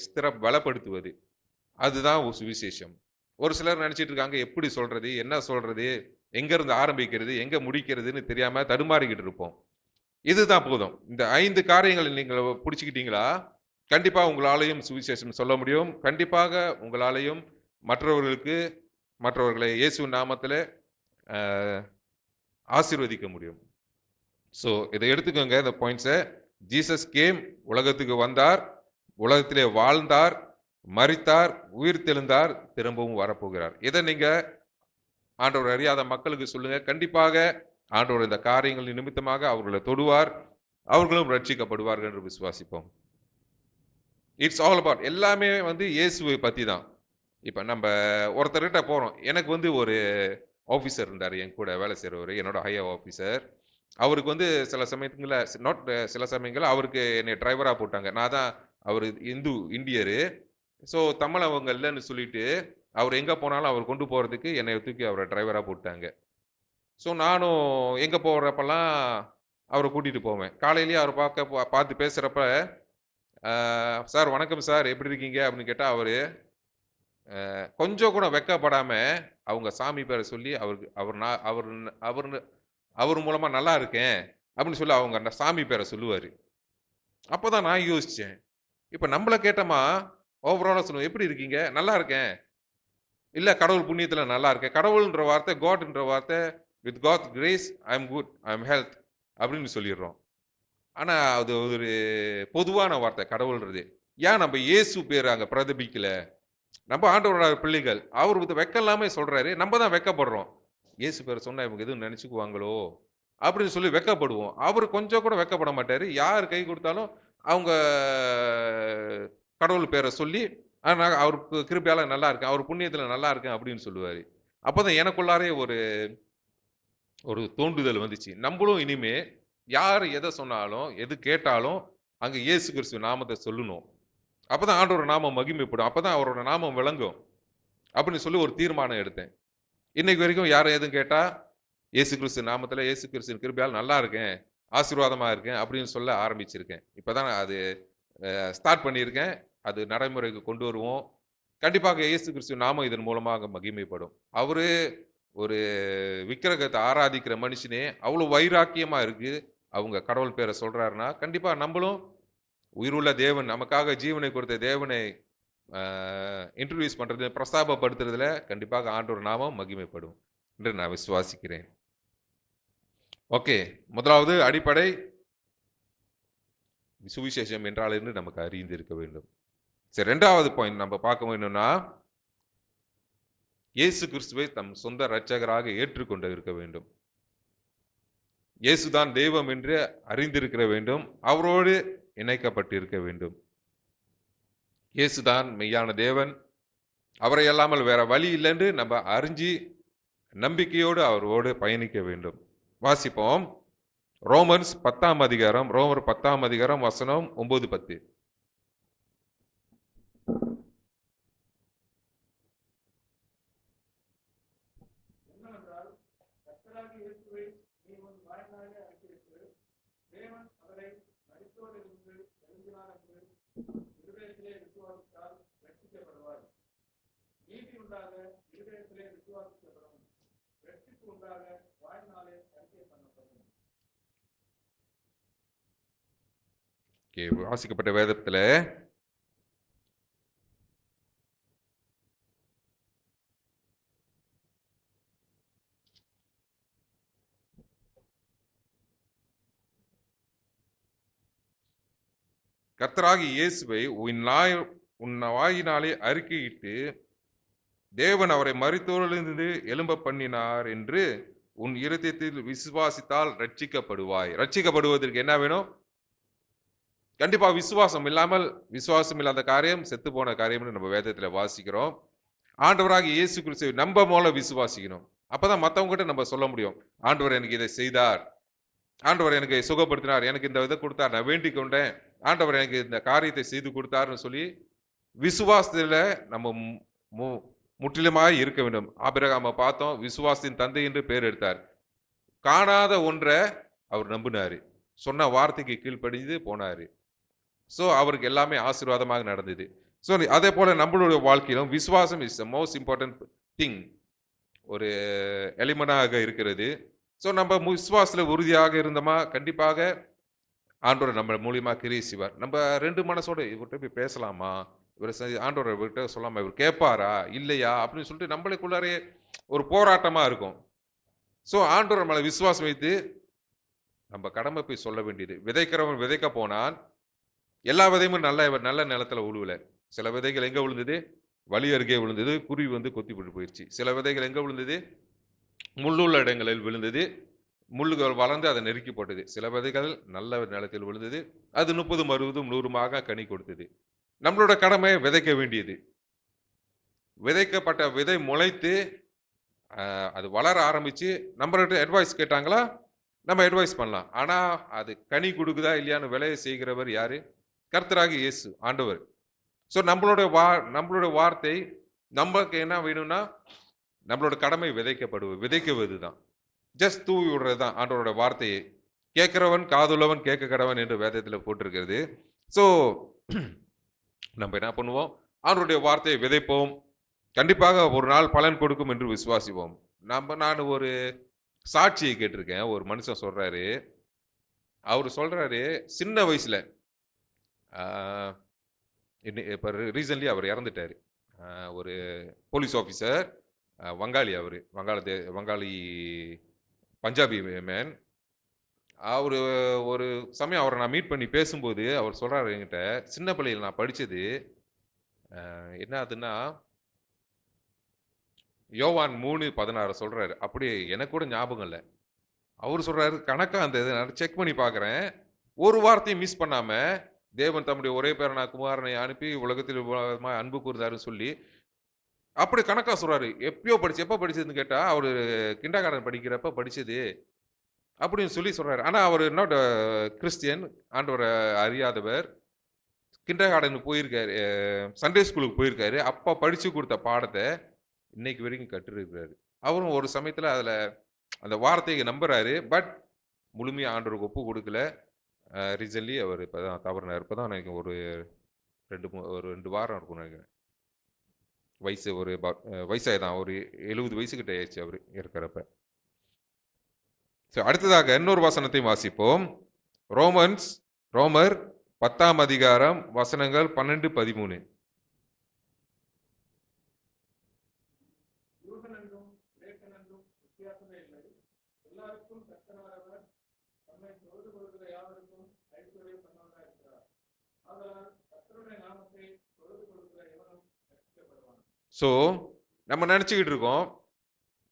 பலப்படுத்துவது, அதுதான் சுவிசேஷம். ஒரு சிலர் நினைச்சிட்டு இருக்காங்க, எப்படி சொல்றது, என்ன சொல்றது, எங்க இருந்து ஆரம்பிக்கிறது, எங்க முடிக்கிறதுன்னு தெரியாம தடுமாறிக்கிட்டு இருப்போம். இதுதான் போதும். இந்த 5 காரியங்களை நீங்கள் பிடிச்சிக்கிட்டீங்களா, கண்டிப்பா உங்களாலையும் சுவிசேஷம் சொல்ல முடியும். கண்டிப்பாக உங்களாலையும் மற்றவர்களை இயேசு நாமத்தில் ஆசீர்வதிக்க முடியும். ஸோ இதை எடுத்துக்கோங்க, இந்த பாயிண்ட்ஸை. ஜீசஸ் கேம், உலகத்துக்கு வந்தார், உலகத்திலே வாழ்ந்தார், மரித்தார், உயிர்த்தெழுந்தார், திரும்பவும் வரப்போகிறார். இதை நீங்க ஆண்டவர் அறியாத மக்களுக்கு சொல்லுங்க. கண்டிப்பாக ஆண்டவர் இந்த காரியங்கள் நிமித்தமாக அவர்களை தொடுவார், அவர்களும் ரட்சிக்கப்படுவார்கள் என்று விசுவாசிப்போம். இட்ஸ் ஆல் அபவுட், எல்லாமே இயேசுவை பற்றி தான். இப்போ நம்ம ஒருத்தர்கிட்ட போகிறோம். எனக்கு ஒரு ஆஃபீஸர் இருந்தார், என் கூட வேலை செய்கிறவர், என்னோட ஹையர் ஆஃபீஸர். அவருக்கு சில சமயங்களில் சில சமயங்கள் அவருக்கு என்னை டிரைவராக போட்டாங்க. நான் தான், அவர் இந்தியரு. ஸோ தமிழ் அவங்க இல்லைன்னு சொல்லிட்டு அவர் எங்கே போனாலும் அவர் கொண்டு போகிறதுக்கு என்னை தூக்கி அவரை டிரைவராக போட்டாங்க. ஸோ நானும் எங்கே போகிறப்பெல்லாம் அவரை கூட்டிகிட்டு போவேன். காலையிலேயே அவர் பார்த்து பேசுகிறப்ப, சார் வணக்கம் சார், எப்படி இருக்கீங்க அப்படின்னு கேட்டால் அவர் கொஞ்சம் கூட வெக்கப்படாமல் அவங்க சாமி பேரை சொல்லி அவர் மூலமாக நல்லா இருக்கேன் அப்படின்னு சொல்லி அவங்க அந்த சாமி பேரை சொல்லுவார். அப்போ தான் நான் யோசித்தேன், இப்போ நம்மளை கேட்டோமா ஓவராலாக சொல்லுவோம், எப்படி இருக்கீங்க, நல்லா இருக்கேன், இல்லை கடவுள் புண்ணியத்தில் நல்லா இருக்கேன். கடவுள்ன்ற வார்த்தை, காட்ன்ற வார்த்தை, with God grace I am good, I am health அப்படின்னு சொல்லிடுறோம். ஆனால் அது ஒரு பொதுவான வார்த்தை கடவுள்ன்றது. ஏன் நம்ம இயேசு பேர் அங்கே பிரதிபிக்கல? நம்ம ஆண்டவரோட பிள்ளைகள், அவர் வெக்கம் இல்லாம சொல்றாரு, நம்ம தான் வெக்கப்படுறோம். இயேசு பேர் சொன்னா இவங்க எதுவும் நினைச்சுக்குவாங்களோ அப்படின்னு சொல்லி வெக்கப்படுவோம். அவர் கொஞ்சம் கூட வெக்கப்பட மாட்டாரு. யார் கை கொடுத்தாலும் அவங்க கடவுள் பேரை சொல்லி, நான் அவருக்கு கிருபையால நல்லா இருக்கேன், அவர் புண்ணியத்துல நல்லா இருக்கேன் அப்படின்னு சொல்லுவாரு. அப்பதான் எனக்குள்ளாரே ஒரு தோண்டுதல் வந்துச்சு. நம்மளும் இனிமே யார் எதை சொன்னாலும் எது கேட்டாலும் அங்க இயேசு கிறிஸ்து நாமத்தை சொல்லணும். அப்பதான் ஆண்டவரோட நாமம் மகிமைப்படும், அப்பதான் அவரோட நாமம் விளங்கும் அப்படின்னு சொல்லி ஒரு தீர்மானம் எடுத்தேன். இன்னைக்கு வரைக்கும் யாரும் எதுவும் கேட்டா இயேசு கிறிஸ்து நாமத்துல, இயேசு கிறிஸ்து கிருபையால் நல்லா இருக்கேன், ஆசீர்வாதமா இருக்கேன் அப்படின்னு சொல்ல ஆரம்பிச்சிருக்கேன். இப்பதான் அது ஸ்டார்ட் பண்ணியிருக்கேன். அது நடைமுறைக்கு கொண்டு வருவோம். கண்டிப்பாக இயேசு கிறிஸ்து நாமம் இதன் மூலமாக மகிமைப்படும். அவரு ஒரு விக்கிரகத்தை ஆராதிக்கிற மனுஷனே அவ்வளவு வைராக்கியமா இருக்கு, அவங்க கடவுள் பேரை சொல்றாருன்னா கண்டிப்பா நம்மளும் உயிருள்ள தேவன், நமக்காக ஜீவனை கொடுத்த தேவனை இன்ட்ரோடியூஸ் பண்றது, பிரஸ்தாபப்படுத்துறதுல கண்டிப்பாக ஆண்டவர் நாமம் மகிமைப்படும் என்று நான் விசுவாசிக்கிறேன். ஓகே, முதலாவது அடிப்படை சுவிசேஷம் என்றால் என்று நமக்கு அறிந்து இருக்க வேண்டும். சரி, 2வது பாயிண்ட் நம்ம பார்க்க வேணும்னா, இயேசு கிறிஸ்துவை தம் சொந்த இரட்சகராக ஏற்றுக்கொண்டு இருக்க வேண்டும். இயேசுதான் தெய்வம் என்று அறிந்திருக்க வேண்டும், அவரோடு இணைக்கப்பட்டு இருக்க வேண்டும். இயேசுதான் மெய்யான தேவன், அவரை அல்லாமல் வேற வழி இல்லை என்று நம்ம அறிஞ்சு நம்பிக்கையோடு அவரோடு பயணிக்க வேண்டும். வாசிப்போம், ரோமர் 10ஆம் அதிகாரம் வசனம் 9-10. என்னவென்றால், கர்த்தராகிய இயேசுவை நீ உன் வாயினாலே அறிக்கையிட்டு, தேவன் அவரை மரித்தோரிலிருந்து எழுப்பினார் என்று இருதயத்திலே விசுவாசித்தால் ரட்சிக்கப்படுவாய். நீதி உண்டாக இருதயத்திலே விசுவாசிக்கப்படும், ரட்சிப்பு உண்டாக வாயினாலே அறிக்கை பண்ணப்படும். வாசிக்கப்பட்ட வேதத்துல கர்த்தராகிய இயேசுவை உன் வாயினாலே அறிக்கையிட்டு தேவன் அவரை மரித்தோரிலிருந்து எழும்ப பண்ணினார் என்று உன் இருதயத்தில் விசுவாசித்தால் ரட்சிக்கப்படுவாய். ரட்சிக்கப்படுவதற்கு என்ன வேணும்? கண்டிப்பா விசுவாசம் இல்லாமல், விசுவாசம் இல்லாத காரியம் செத்து போன காரியம்னு நம்ம வேதத்துல வாசிக்கிறோம். ஆண்டவராகிய இயேசு கிறிஸ்துவை நம்ம மூலம் விசுவாசிக்கணும். அப்பதான் மத்தவங்க கிட்ட நம்ம சொல்ல முடியும், ஆண்டவர் எனக்கு இதை செய்தார், ஆண்டவர் எனக்கு சுகப்படுத்தினார், எனக்கு இந்த இதை கொடுத்தார், நான் வேண்டிக் கொண்டேன், ஆண்டவர் எனக்கு இந்த காரியத்தை செய்து கொடுத்தாருன்னு சொல்லி விசுவாசத்துல நம்ம முற்றிலுமாய் இருக்க வேண்டும். ஆபிரகாமை பார்த்தோம், விசுவாசத்தின் தந்தை என்று பெயர் எடுத்தார். காணாத ஒன்றை அவர் நம்பினாரு, சொன்ன வார்த்தைக்கு கீழ்ப்படிந்து போனாரு. ஸோ அவருக்கு எல்லாமே ஆசீர்வாதமாக நடந்தது. ஸோ அதே போல நம்மளுடைய வாழ்க்கையிலும் விசுவாசம் is the most important thing, ஒரு எலிமெண்டாக இருக்கிறது. ஸோ நம்ம விசுவாசத்தில் உறுதியாக இருந்தோமா, கண்டிப்பாக ஆண்டவர் நம்ம மூலியமாக கிரியை செய்வார். நம்ம 2 மனசோட இவர்கிட்ட போய் பேசலாமா, இவர் ஆண்டவர் இவர்கிட்ட சொல்லாமா, இவர் கேட்பாரா இல்லையா அப்படின்னு சொல்லிட்டு நம்மளுக்குள்ளாரே ஒரு போராட்டமாக இருக்கும். ஸோ ஆண்டவர் நம்மளை விசுவாசம் வைத்து நம்ம கடமை போய் சொல்ல வேண்டியது. விதைக்கிறவன் விதைக்க போனான், எல்லா விதையும் நல்ல நிலத்துல உழுவல. சில விதைகள் எங்க விழுந்தது? வழி அருகே விழுந்தது, குருவி வந்து கொத்தி போட்டு போயிடுச்சு. சில விதைகள் எங்க விழுந்தது? முள்ளுள்ள இடங்களில் விழுந்தது, முள்ளுகள் வளர்ந்து அதை நெருக்கி போட்டது. சில விதைகள் நல்ல நிலத்தில் விழுந்தது, அது 30, 60, 100 கனி கொடுத்தது. நம்மளோட கடமை விதைக்க வேண்டியது. விதைக்கப்பட்ட விதை முளைத்து அது வளர ஆரம்பிச்சு நம்மள்கிட்ட அட்வைஸ் கேட்டாங்களா, நம்ம அட்வைஸ் பண்ணலாம். ஆனா அது கனி கொடுக்குதா இல்லையான்னு விளைய செய்கிறவர் யாரு? கர்த்தராகிய இயேசு ஆண்டவர். ஸோ நம்மளோட வார்த்தை நம்மளுக்கு என்ன வேணும்னா, நம்மளோட கடமை விதைக்குவது தான், ஜஸ்ட் தூவி விடுறது தான் ஆண்டவரோட வார்த்தையை. கேட்கிறவன் காதுள்ளவன் கேட்க கடவன் என்று வேதத்தில் போட்டிருக்கிறது. ஸோ நம்ம என்ன பண்ணுவோம்? ஆண்டவருடைய வார்த்தையை விதைப்போம், கண்டிப்பாக ஒரு நாள் பலன் கொடுக்கும் என்று விசுவாசிப்போம். நான் ஒரு சாட்சியை கேட்டிருக்கேன். ஒரு மனுஷன் சொல்றாரு, அவர் சொல்றாரு சின்ன வயசுல இப்போ ரீசன்ட்லி அவர் இறந்துட்டார். ஒரு போலீஸ் ஆஃபீஸர், வங்காளி. அவர் வங்காளி பஞ்சாபி மேன். அவர் ஒரு சமயம் அவரை நான் மீட் பண்ணி பேசும்போது அவர் சொல்கிறார் என்கிட்ட, சின்ன பிள்ளையில் நான் படித்தது என்ன ஆகுதுன்னா, யோவான் 3:16 சொல்கிறாரு. அப்படி எனக்கு கூட ஞாபகம் இல்லை. அவர் சொல்கிறாரு, கணக்காக அந்த இதை நான் செக் பண்ணி பார்க்குறேன், ஒரு வார்த்தையும் மிஸ் பண்ணாமல் தேவன் தம்முடைய ஒரே பேரனா குமாரனை அனுப்பி உலகத்தில் அன்பு கூர்ந்தாருன்னு சொல்லி அப்படி கணக்கா சொல்றாரு. எப்போ படிச்சதுன்னு கேட்டா, அவரு கிண்டர் கார்டன் படிக்கிறப்ப படிச்சது அப்படின்னு சொல்லி சொல்றாரு. ஆனா அவர் நாட் கிறிஸ்டியன், ஆண்டவரை அறியாதவர். கிண்டர் கார்டனுக்கு போயிருக்காரு, சண்டே ஸ்கூலுக்கு போயிருக்காரு. அப்பா படிச்சு கொடுத்த பாடத்தை இன்னைக்கு வரைக்கும் கற்றுருக்கிறாரு. அவரும் ஒரு சமயத்துல அதுல அந்த வார்த்தையை நம்புறாரு, பட் முழுமையா ஆண்டவருக்கு ஒப்பு கொடுக்கல. ரீசன்ட்லி அவர் இப்பதான் தவறினார். இப்பதான் எனக்கு ஒரு 2 வாரம் இருக்கும்னு நினைக்கிறேன். வயசு ஒரு வயசாயதான், ஒரு 70 வயசு கிட்ட ஆயிடுச்சு அவர் இருக்கிறப்ப. அடுத்ததாக இன்னொரு வசனத்தை வாசிப்போம். ரோமர் 10ஆம் அதிகாரம் வசனங்கள் 12, 13. ஸோ நம்ம நினச்சிக்கிட்டு இருக்கோம்,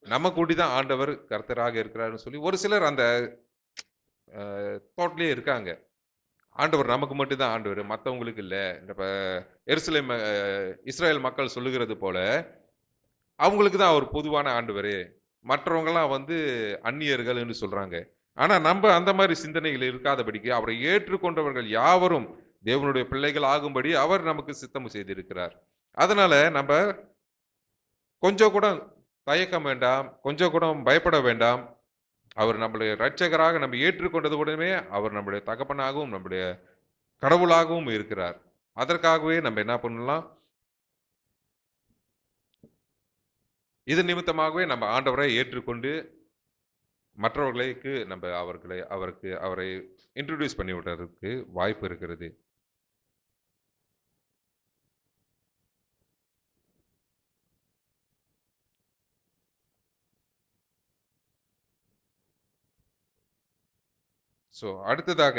நம்ம கூட்டி தான் ஆண்டவர் கர்த்தராக இருக்கிறாருன்னு சொல்லி ஒரு சிலர் அந்த தாட்லேயே இருக்காங்க. ஆண்டவர் நமக்கு மட்டும்தான் ஆண்டவர், மற்றவங்களுக்கு இல்லை. இப்போ எருசலேம் இஸ்ரேல் மக்கள் சொல்லுகிறது போல அவங்களுக்கு தான் அவர் பொதுவான ஆண்டவர், மற்றவங்களாம் அந்நியர்கள் என்று சொல்றாங்க. ஆனா நம்ம அந்த மாதிரி சிந்தனைகள் இருக்காதபடிக்கு அவரை ஏற்றுக்கொண்டவர்கள் யாவரும் தேவனுடைய பிள்ளைகள் ஆகும்படி அவர் நமக்கு சித்தம் செய்திருக்கிறார். அதனால நம்ம கொஞ்சம் கூட தயக்கம் வேண்டாம், கொஞ்சம் கூட பயப்பட வேண்டாம். அவர் நம்முடைய இரட்சகராக நம்ம ஏற்றுக்கொண்டது உடனே அவர் நம்முடைய தகப்பனாகவும் நம்முடைய கடவுளாகவும் இருக்கிறார். அதற்காகவே நம்ம என்ன பண்ணலாம், இது நிமித்தமாகவே நம்ம ஆண்டவரை ஏற்றுக்கொண்டு மற்றவர்களுக்கு நம்ம அவரை இன்ட்ரோடியூஸ் பண்ணி விடுறதுக்கு வாய்ப்பு இருக்கிறது. ஸோ அடுத்ததாக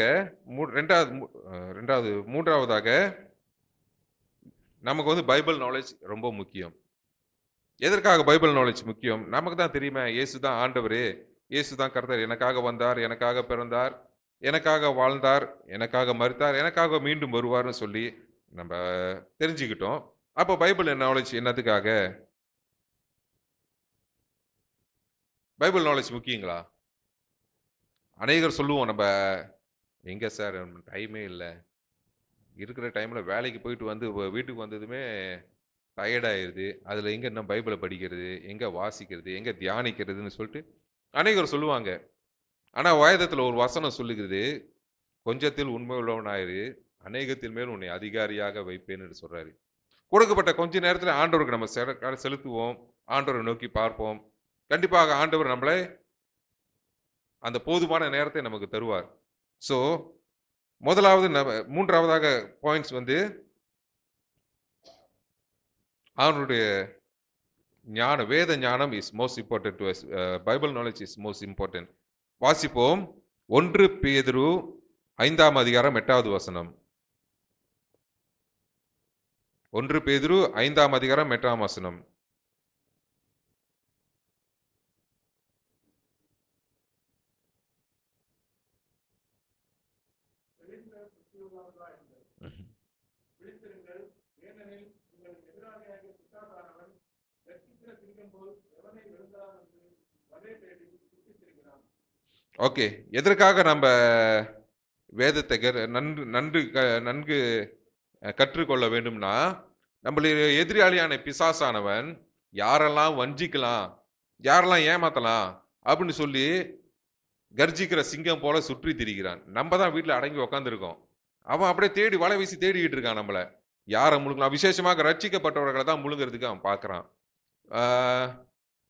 மூன்றாவதாக நமக்கு வந்து பைபிள் நாலேஜ் ரொம்ப முக்கியம். எதற்காக பைபிள் நாலேஜ் முக்கியம்? நமக்கு தான் தெரியுமே, இயேசு தான் ஆண்டவர், இயேசு தான் கர்த்தர், எனக்காக வந்தார், எனக்காக பிறந்தார், எனக்காக வாழ்ந்தார், எனக்காக மரித்தார், எனக்காக மீண்டும் வருவார்னு சொல்லி நம்ம தெரிஞ்சுக்கிட்டோம். அப்போ பைபிள் நாலேஜ் என்னத்துக்காக? பைபிள் நாலேஜ் முக்கியங்களா? அநேகர் சொல்லுவோம், நம்ம எங்க சார் டைமே இல்லை, இருக்கிற டைமில் வேலைக்கு போயிட்டு வந்து வீட்டுக்கு வந்ததுமே டயர்டாயிருது, அதில் எங்கே என்ன பைபிளை படிக்கிறது, எங்கே வாசிக்கிறது, எங்கே தியானிக்கிறதுன்னு சொல்லிட்டு அநேகர் சொல்லுவாங்க. ஆனால் வேதத்தில் ஒரு வசனம் சொல்லுகிறது, கொஞ்சத்தில் உண்மை உள்ளவனாயிரு, அநேகத்தில் மேல் உன்னை அதிகாரியாக வைப்பேன்னு சொல்றாரு. கொடுக்கப்பட்ட கொஞ்ச நேரத்தில் ஆண்டவருக்கு நம்ம செலுத்துவோம், ஆண்டவரை நோக்கி பார்ப்போம். கண்டிப்பாக ஆண்டவர் நம்மளை அந்த போதுமான நேரத்தை நமக்கு தருவார். ஸோ முதலாவது மூன்றாவதாக பாயிண்ட்ஸ் வந்து அவனுடைய ஞானம், வேத ஞானம் is most important to us. Bible knowledge is most important. வாசிப்போம் 1 பேதுரு 5ஆம் அதிகாரம் 8வது வசனம். 1 பேதுரு 5ஆம் அதிகாரம் 8ஆம் வசனம். தெளிந்த புத்தியுள்ளவர்களாய் இருங்கள். விழித்திருங்கள், ஏனெனில் உங்களுக்கு எதிராக பிசாசானவன் ரட்சிக்கிற சிங்கம் போல் எவனை விழுந்தான் என்று வகை தேடி சுற்றித்திருக்கிறான். ஓகே, எதற்காக நம்ம வேதத்தை நன்கு கற்றுக்கொள்ள வேண்டும்னா, நம்மளுடைய எதிராளியான பிசாசானவன் யாரெல்லாம் வஞ்சிக்கலாம், யாரெல்லாம் ஏமாத்தலாம் அப்படின்னு சொல்லி கர்ஜிக்கிற சிங்கம் போல சுற்றி திரிகிறான். நம்ம தான் வீட்டில் அடங்கி உக்காந்துருக்கோம், அவன் அப்படியே தேடி வலை வீசி தேடிக்கிட்டு இருக்கான் நம்மளை. யாரை முழுங்கலாம்? விசேஷமாக ரட்சிக்கப்பட்டவர்களை தான் முழுங்கிறதுக்கு அவன் பார்க்குறான்.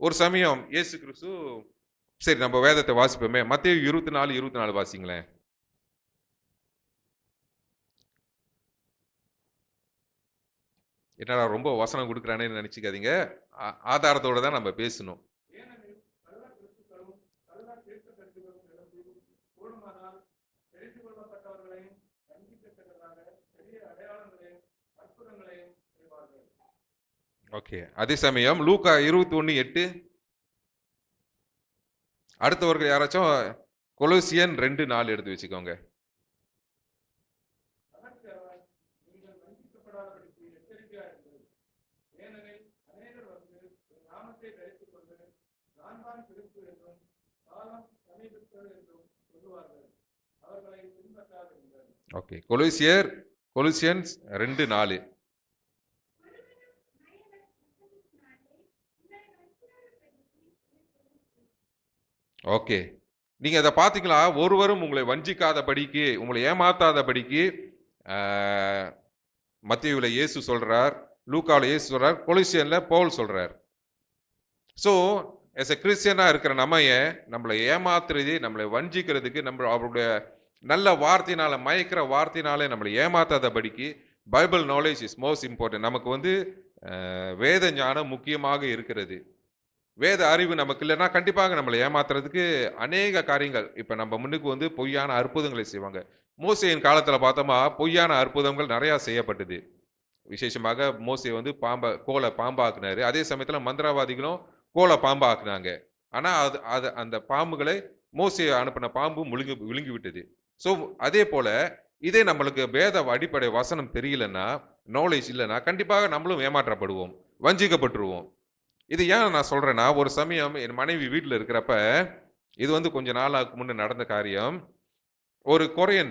ஒரு சமயம் இயேசு கிறிஸ்து, சரி நம்ம வேதத்தை வாசிப்போமே, மத்தேயு 24:24 வாசிங்களேன். என்னடா ரொம்ப வசனம் கொடுக்குறானேன்னு நினைச்சுக்காதீங்க, ஆதாரத்தோட தான் நம்ம பேசணும். ஏனெனில் கள்ள கிறிஸ்துக்களும் கள்ள தீர்க்கதரிசிகளும் எழும்பி கூடுமானால் தெரிந்து கொள்ளப்பட்டவர்களையும் வஞ்சிக்கத்தக்கதாக பெரிய அடையாளங்களையும் அற்புதங்களையும் செய்வார்கள். ஓகே, அதே சமயம் லூக்கா 21:8. அடுத்தவர்கள் யாராச்சும் கொலோசியன் 2:4 எடுத்து வச்சுக்கோங்க. அதற்கு அவன், நீங்கள் வஞ்சிக்கப்படாதபடிக்கு எச்சரிக்கையாயிருங்கள். ஏனெனில் அநேகர் வந்து என் நாமத்தை தரித்துக் கொண்டு நான் தான் கிறிஸ்து என்றும் காலம் சமீபித்தது என்றும் சொல்லுவார்கள். அவர்களை பின்பற்றாதிருங்கள். Okay, Colossians 2:4. ஓகே, நீங்க அதை பார்த்தீங்களா? ஒருவரும் உங்களை வஞ்சிக்காதபடிக்கு, உங்களை ஏமாத்தாதபடிக்கு மத்தேயுல இயேசு சொல்றார், லூக்காவில் இயேசு சொல்றார், கொலோசியன்ல பவுல் சொல்றார். ஸோ எஸ் எ கிறிஸ்டியனா இருக்கிற நம்மளை ஏமாத்துறது, நம்மளை வஞ்சிக்கிறதுக்கு, அவருடைய நல்ல வார்த்தையினால, மயக்கிற வார்த்தையினாலே நம்மளை ஏமாத்தாதபடிக்கு Bible knowledge is most important. நமக்கு வந்து வேத ஞானம் முக்கியமாக இருக்கிறது. வேத அறிவு நமக்கு இல்லைன்னா கண்டிப்பாக நம்மளை ஏமாத்துறதுக்கு அநேக காரியங்கள். இப்போ நம்ம முன்னுக்கு வந்து பொய்யான அற்புதங்களை செய்வாங்க. மோசேயின் காலத்தில் பார்த்தோமா, பொய்யான அற்புதங்கள் நிறையா செய்யப்பட்டது. விசேஷமாக மோசே வந்து கோலை பாம்பாக்குனாரு. அதே சமயத்தில் மந்திரவாதிகளும் கோலை பாம்பாக்குனாங்க. ஆனால் அந்த பாம்புகளை மோசே அனுப்பின பாம்பு விழுங்கி விட்டது. ஸோ அதே போல இதே நம்மளுக்கு வேத அடிப்படை வசனம் தெரியலன்னா, நாலேஜ் இல்லைன்னா கண்டிப்பாக நம்மளும் ஏமாற்றப்படுவோம், வஞ்சிக்கப்பட்டுருவோம். இது ஏன் நான் சொல்றேன்னா, ஒரு சமயம் என் மனைவி வீட்டில் இருக்கிறப்ப, இது வந்து கொஞ்ச நாளுக்கு முன்னே நடந்த காரியம். ஒரு கொரியன்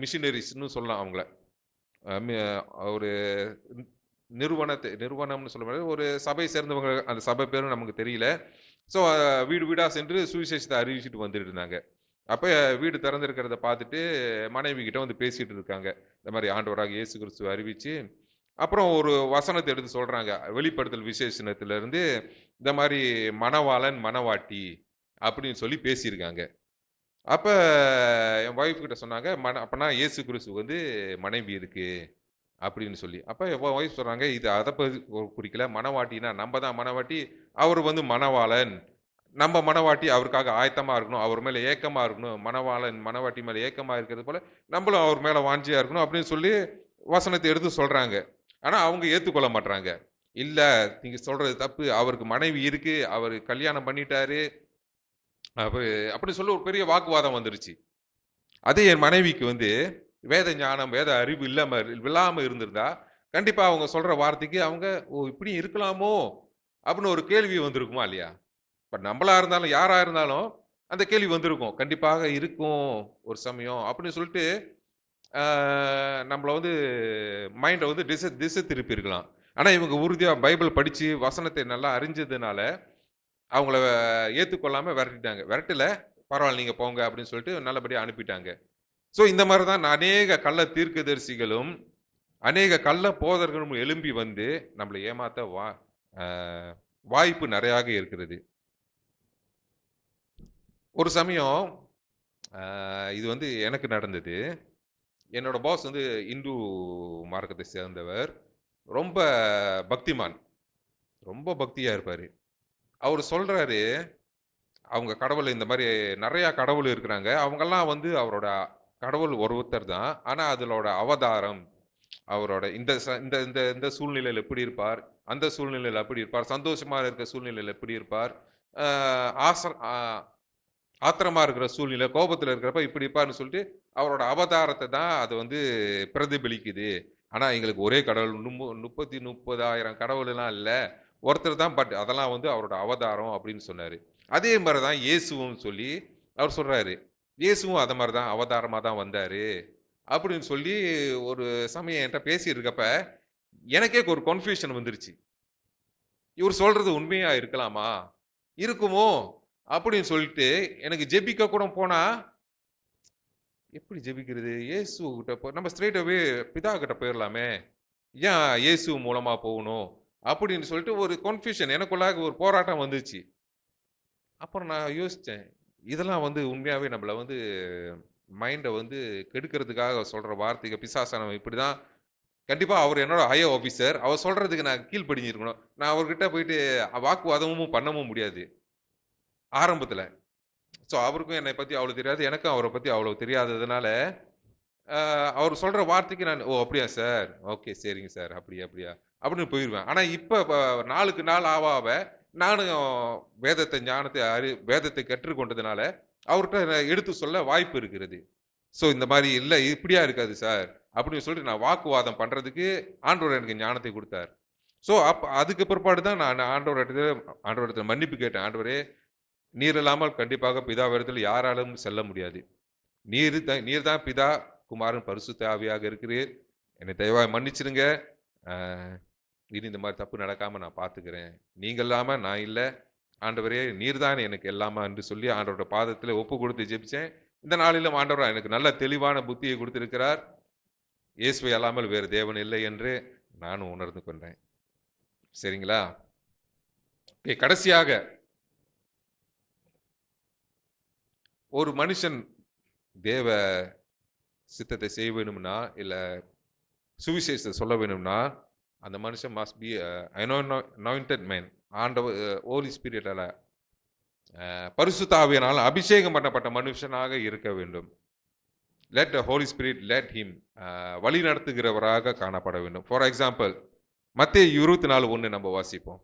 மிஷினரிஸ்ன்னு சொல்லலாம் அவங்கள, ஒரு நிறுவனம்னு சொல்ல முடியாது, ஒரு சபை சேர்ந்தவங்க, அந்த சபை பேரும் நமக்கு தெரியல. ஸோ வீடு வீடாக சென்று சுவிசேஷத்தை அறிவிச்சுட்டு வந்துட்டு இருந்தாங்க. அப்போ வீடு திறந்திருக்கிறத பார்த்துட்டு மனைவி கிட்ட வந்து பேசிட்டு இருக்காங்க, இந்த மாதிரி ஆண்டவராக இயேசு கிறிஸ்துவை அறிவிச்சு. அப்புறம் ஒரு வசனத்தை எடுத்து சொல்றாங்க, வெளிப்படுத்தல் விசேஷத்திலிருந்து, இந்த மாதிரி மணவாளன் மணவாட்டி அப்படின்னு சொல்லி பேசியிருக்காங்க. அப்ப என் ஒய்ஃப் கிட்ட சொன்னாங்க, அப்பனா இயேசு கிறிஸ்து வந்து மனைவி இருக்கு அப்படின்னு சொல்லி. அப்ப என் ஒய்ஃப் சொல்றாங்க, இது அதை குறிக்கல, மணவாட்டினா நம்ம தான் மணவாட்டி, அவர் வந்து மணவாளன், நம்ம மனவாட்டி அவருக்காக ஆயத்தமா இருக்கணும், அவர் மேல ஏக்கமா இருக்கணும், மணவாளன் மணவாட்டி மேல ஏக்கமா இருக்கிறது போல நம்மளும் அவர் மேல வாஞ்சியா இருக்கணும் அப்படின்னு சொல்லி வசனத்தை எடுத்து சொல்றாங்க. ஆனா அவங்க ஏத்துக்கொள்ள மாட்றாங்க. இல்ல, நீங்க சொல்றது தப்பு, அவருக்கு மனைவி இருக்கு, அவரு கல்யாணம் பண்ணிட்டாரு, அவரு அப்படி சொல்லி ஒரு பெரிய வாக்குவாதம் வந்துருச்சு. அதே என் மனைவிக்கு வந்து வேத ஞானம், வேத அறிவு இல்லாம இருந்திருந்தா, கண்டிப்பா அவங்க சொல்ற வார்த்தைக்கு அவங்க, ஓ இப்படி இருக்கலாமோ அப்படின்னு ஒரு கேள்வி வந்திருக்குமா இல்லையா? இப்ப நம்மளா இருந்தாலும், யாரா இருந்தாலும் அந்த கேள்வி வந்திருக்கும். கண்டிப்பாக இருக்கும் ஒரு சமயம் அப்படின்னு சொல்லிட்டு, ஆ நம்மள வந்து மைண்ட வந்து திசை திசை திருப்பியிருக்கலாம். ஆனா இவங்க உறுதியா பைபிள் படிச்சு, வசனத்தை நல்லா அறிஞ்சதுனால, அவங்கள ஏத்துக்கொள்ளாம விரட்டிட்டாங்க. விரட்டல, பரவால்ல நீங்க போங்க அப்படின்னு சொல்லிட்டு நல்லபடியா அனுப்பிட்டாங்க. ஸோ இந்த மாரி தான் அநேக கள்ள தீர்க்கதரிசிகளும், அநேக கள்ள போதகர்களும் எழும்பி வந்து நம்மள ஏமாத்த அ வாய்ப்பு நெறையாக இருக்கிறது. ஒரு சமயம் இது வந்து எனக்கு நடந்தது. என்னோட பாஸ் வந்து இந்து மார்க்கத்தை சேர்ந்தவர். ரொம்ப பக்திமான். ரொம்ப பக்தியா இருப்பாரு. அவரு சொல்றாரு, அவங்க கடவுள் இந்த மாரி நெறைய கடவுள் இருக்கிறாங்க. அவங்கலாம் வந்து அவரோட கடவுள் ஒருத்தர் தான். ஆனா அதலோட அவதாரம், அவரோட இந்த ச இந்த இந்த இந்த சூழ்நிலையில எப்படி இருப்பார், அந்த சூழ்நிலையில அப்படி இருப்பார், சந்தோஷமா இருக்க சூழ்நிலையில எப்படி இருப்பார், அ ஆச ஆ ஆத்திரமா இருக்கிற சூழ்நிலை, கோபத்துல இருக்கிறப்ப இப்படி இருப்பார்ன்னு சொல்லிட்டு, அவரோட அவதாரத்த தான் அது வந்து பிரதிபலிக்குது. ஆனா எங்களுக்கு ஒரே கடவுள் 30,000 கடவுளெல்லாம் இல்ல. ஒருத்தர் தான், பட் அதெல்லாம் வந்து அவரோட அவதாரம் அப்படின்னு சொன்னாரு. அதே மாரி தான் இயேசுவும் சொல்லி அவர் சொல்றாரு. இயேசுவும் அத மாரி தான் அவதாரமா தான் வந்தாரு. அப்படின்னு சொல்லி ஒரு சமயம் என்ட்ட பேசியிருக்கப்ப, எனக்கே ஒரு கன்ஃப்யூஷன் வந்துருச்சு. இவர் சொல்றது உண்மையா இருக்கலாமா? இருக்குமோ? அப்படின்னு சொல்லிட்டு எனக்கு ஜெபிக்க கூட போனா, எப்படி ஜெபிக்கிறது? இயேசு கிட்ட நம்ம ஸ்ட்ரெய்ட் அவே பிதா கிட்ட போயிரலாமே. ஏன் இயேசு மூலமா போகணும்? அப்படின்னு சொல்லிட்டு ஒரு கன்ஃப்யூஷன் எனக்குள்ளாக ஒரு போராட்டம் வந்துச்சு. அப்புறம் நான் யோசிச்சேன். இதெல்லாம் வந்து உண்மையாவே நம்மள வந்து மைண்ட வந்து கெடுக்கிறதுக்காக சொல்ற வார்த்தைகள், பிசாசானவன் இப்படிதான். கண்டிப்பா அவர் என்னோட ஹையர் ஆஃபீசர். அவர் சொல்றதுக்கு நான் கீழ்ப்படிஞ்சிருக்கணும். நான் அவர்கிட்ட போயிட்டு வாக்குவாதமும் பண்ணவும் முடியாது, ஆரம்பத்துல. ஸோ அவருக்கும் என்னை பத்தி அவ்வளோ தெரியாது. எனக்கும் அவர பத்தி அவ்வளோ தெரியாததுனால, அவர் சொல்ற வார்த்தைக்கு நான், "ஓ! அப்படியா சார்? ஓகே. சரிங்க சார். அப்படியா, அப்படியா?" அப்படின்னு போயிருவேன். ஆனா இப்ப நாளுக்கு நாள் ஆவ நானும் வேதத்த ஞானத்தை வேதத்தை கற்றுக்கொண்டதுனால, அவர்ட்ட நான் எடுத்து சொல்ல வாய்ப்பு இருக்கிறது. ஸோ இந்த மாரி, "இல்ல இப்படியா இருக்காது சார்." அப்படின்னு சொல்லிட்டு நான் வாக்குவாதம் பண்றதுக்கு ஆண்டவர் எனக்கு ஞானத்தை குடுத்தார். ஸோ அதுக்கு பிற்பாடு தான் நான் ஆண்டவரிடத்துல மன்னிப்பு கேட்டேன். "ஆண்டவரே, நீர் இல்லாமல் கண்டிப்பாக பிதாவிடத்தில் யாராலும் செல்ல முடியாது. நீர் தான் பிதா, குமாரன், பரிசுத்த ஆவியாக இருக்கிறீர். என்னை தயவாய் மன்னிச்சிடுங்க. அ இனி இந்த மாரி தப்பு நடக்காம நான் பார்த்துக்கிறேன். நீங்க இல்லாம நான் இல்ல. ஆண்டவரே, நீர் தான் எனக்கு எல்லாமா" என்று சொல்லி ஆண்டவருடைய பாதத்திலே ஒப்பு கொடுத்து ஜெபிச்சேன். இந்த நாளிலும் ஆண்டவர் எனக்கு நல்ல தெளிவான புத்தியை குடுத்திருக்கிறார். இயேசுவை அல்லாமல் வேறு தேவன் இல்லை என்று நானும் உணர்ந்து கொண்டேன். சரிங்களா? கடைசியாக, ஒரு மனுஷன் தேவ சித்தத்தை செய்ய வேணும்னா, இல்ல சுவிசேஷத்தை சொல்ல வேணும்னா, அந்த மனுஷன் மஸ்ட் பி அனாயிண்டட் மேன். ஆண்டவர் ஹோலி ஸ்பிரிட்டால பரிசுத்த ஆவியினால் அபிஷேகம் பண்ணப்பட்ட மனுஷனாக இருக்க வேண்டும். Let the holy spirit let him வழி நடத்துகிறவராக காணப்பட வேண்டும். ஃபார் எக்ஸாம்பிள், மத்தேயு 24:1 நம்ம வாசிப்போம்.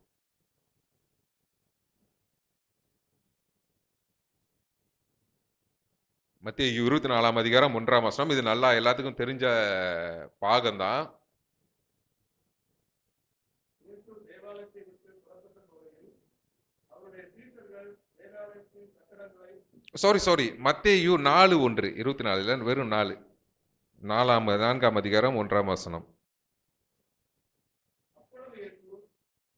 மத்தேயு 24ஆம் அதிகாரம் 1ஆம் வசனம். இது நல்லா எல்லாத்துக்கும் தெரிஞ்ச பாகம்தான். இயேசு தேவாலயத்தை விட்டு புறப்பட்ட போகையில் அவருடைய சீடர்கள் தேவாலயத்தின் கட்டடங்களை சாரி. மத்தேயு 4:1, 24 இல்ல, வெறும் 4. 4ஆம் அதிகாரம் 1ஆம் வசனம். அப்பொழுது இயேசு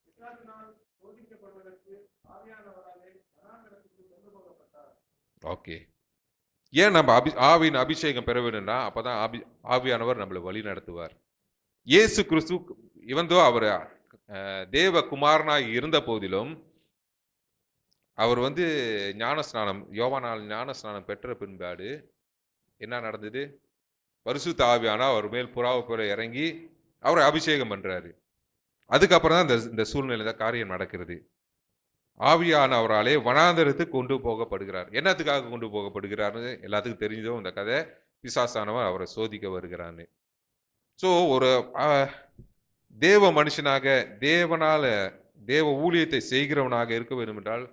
பிசாசினால் சோதிக்கப்படுவதற்கு ஆவியானவராலே வனாந்தரத்துக்கு கொண்டு போகப்பட்டார். ஓகே. ஏன் நம்ம ஆவியின் அபிஷேகம் பெற வேணும்னா, அப்பதான் ஆவியானவர் நம்மளை வழி நடத்துவார். இயேசு கிறிஸ்து இவன் அவர் தேவ குமாரனாய் இருந்த போதிலும், அவர் வந்து யோவானால் ஞானஸ்நானம் பெற்ற பின்பாடு என்ன நடந்தது? பரிசுத்த ஆவியானவர் அவர் மேல் புறாவை போல இறங்கி அவரை அபிஷேகம் பண்றாரு. அதுக்கப்புறம் தான் இந்த சூழ்நிலை, காரியம் நடக்கிறது. ஆவியானவராலே வனாந்தரத்துக்கு கொண்டு போகப்படுகிறார். என்னத்துக்காக கொண்டு போகப்படுகிறார்னு எல்லாத்துக்கும் தெரிஞ்சதும் இந்த கதை. பிசாசானவன் அவரை சோதிக்க வருகிறான்னு. ஸோ ஒரு தேவ மனுஷனாக, தேவனால தேவ ஊழியத்தை செய்கிறவனாக இருக்க வேண்டும் என்றால்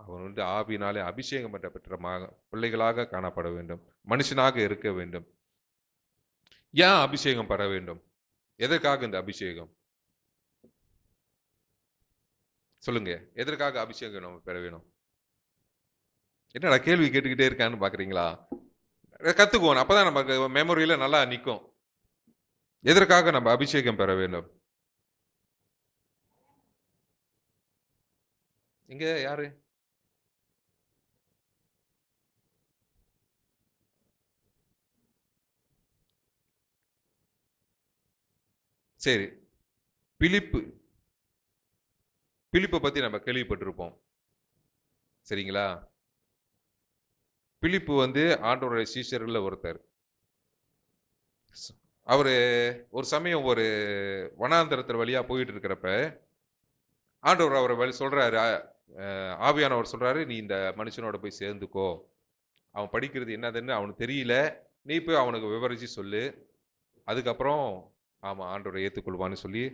அவன் ஆவியினாலே அபிஷேகம் பெற்ற பிள்ளைகளாக காணப்பட வேண்டும், மனுஷனாக இருக்க வேண்டும். ஏன் அபிஷேகம் பெற வேண்டும்? எதற்காக இந்த அபிஷேகம்? சொல்லுங்க, எதற்காக அபிஷேகம் நம்ம பெற வேணும்? என்னடா கேள்வி கேட்டுக்கிட்டே இருக்கான்னு பாக்குறீங்களா? கத்துக்குவோம், அப்பதான் நமக்கு மெமரியில நல்லா நிற்கும். எதற்காக நம்ம அபிஷேகம் பெற வேண்டும்? இங்க யாரு? சரி, பிலிப்பை பத்தி நம்ம கேள்விப்பட்டிருப்போம், சரிங்களா? பிலிப்பு ஆண்டவருடைய சீஷர்களில் ஒருத்தர். அவரு ஒரு சமயம் ஒரு வனாந்தரத்தில் வழியா போயிட்டு இருக்கிறப்ப ஆண்டவர் அவரை சொல்றாரு, ஆவியானவர் சொல்றாரு, நீ இந்த மனுஷனோட போய் சேர்ந்துக்கோ, அவன் படிக்கிறது என்னதுன்னு அவனுக்கு தெரியல, நீ போய் அவனுக்கு விவரிச்சு சொல்லு, அதுக்கப்புறம் ஆமா ஆண்டவரை ஏற்றுக்கொள்வான்னு சொல்லி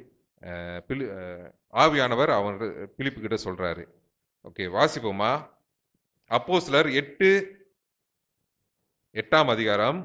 ஆவியானவர் அவன் பிலிப்பு கிட்ட சொல்றாரு. ஓகே, வாசிப்போமா? அப்போஸ்தலர் 8ஆம் அதிகாரம்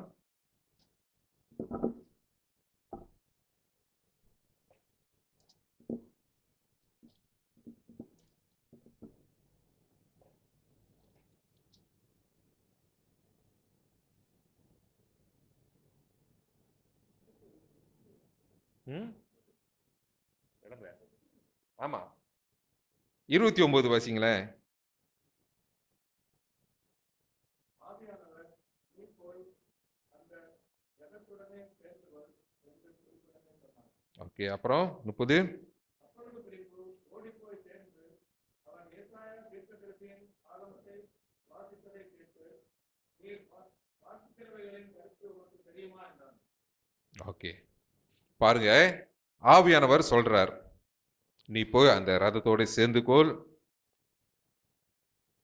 29 வாசிங்களேன். ஓகே, அப்புறம் 30. ஓகே, பாருங்க, ஆவியானவர் சொல்றார், நீ போய் அந்த ரதத்தோட சேர்ந்துக்கோள்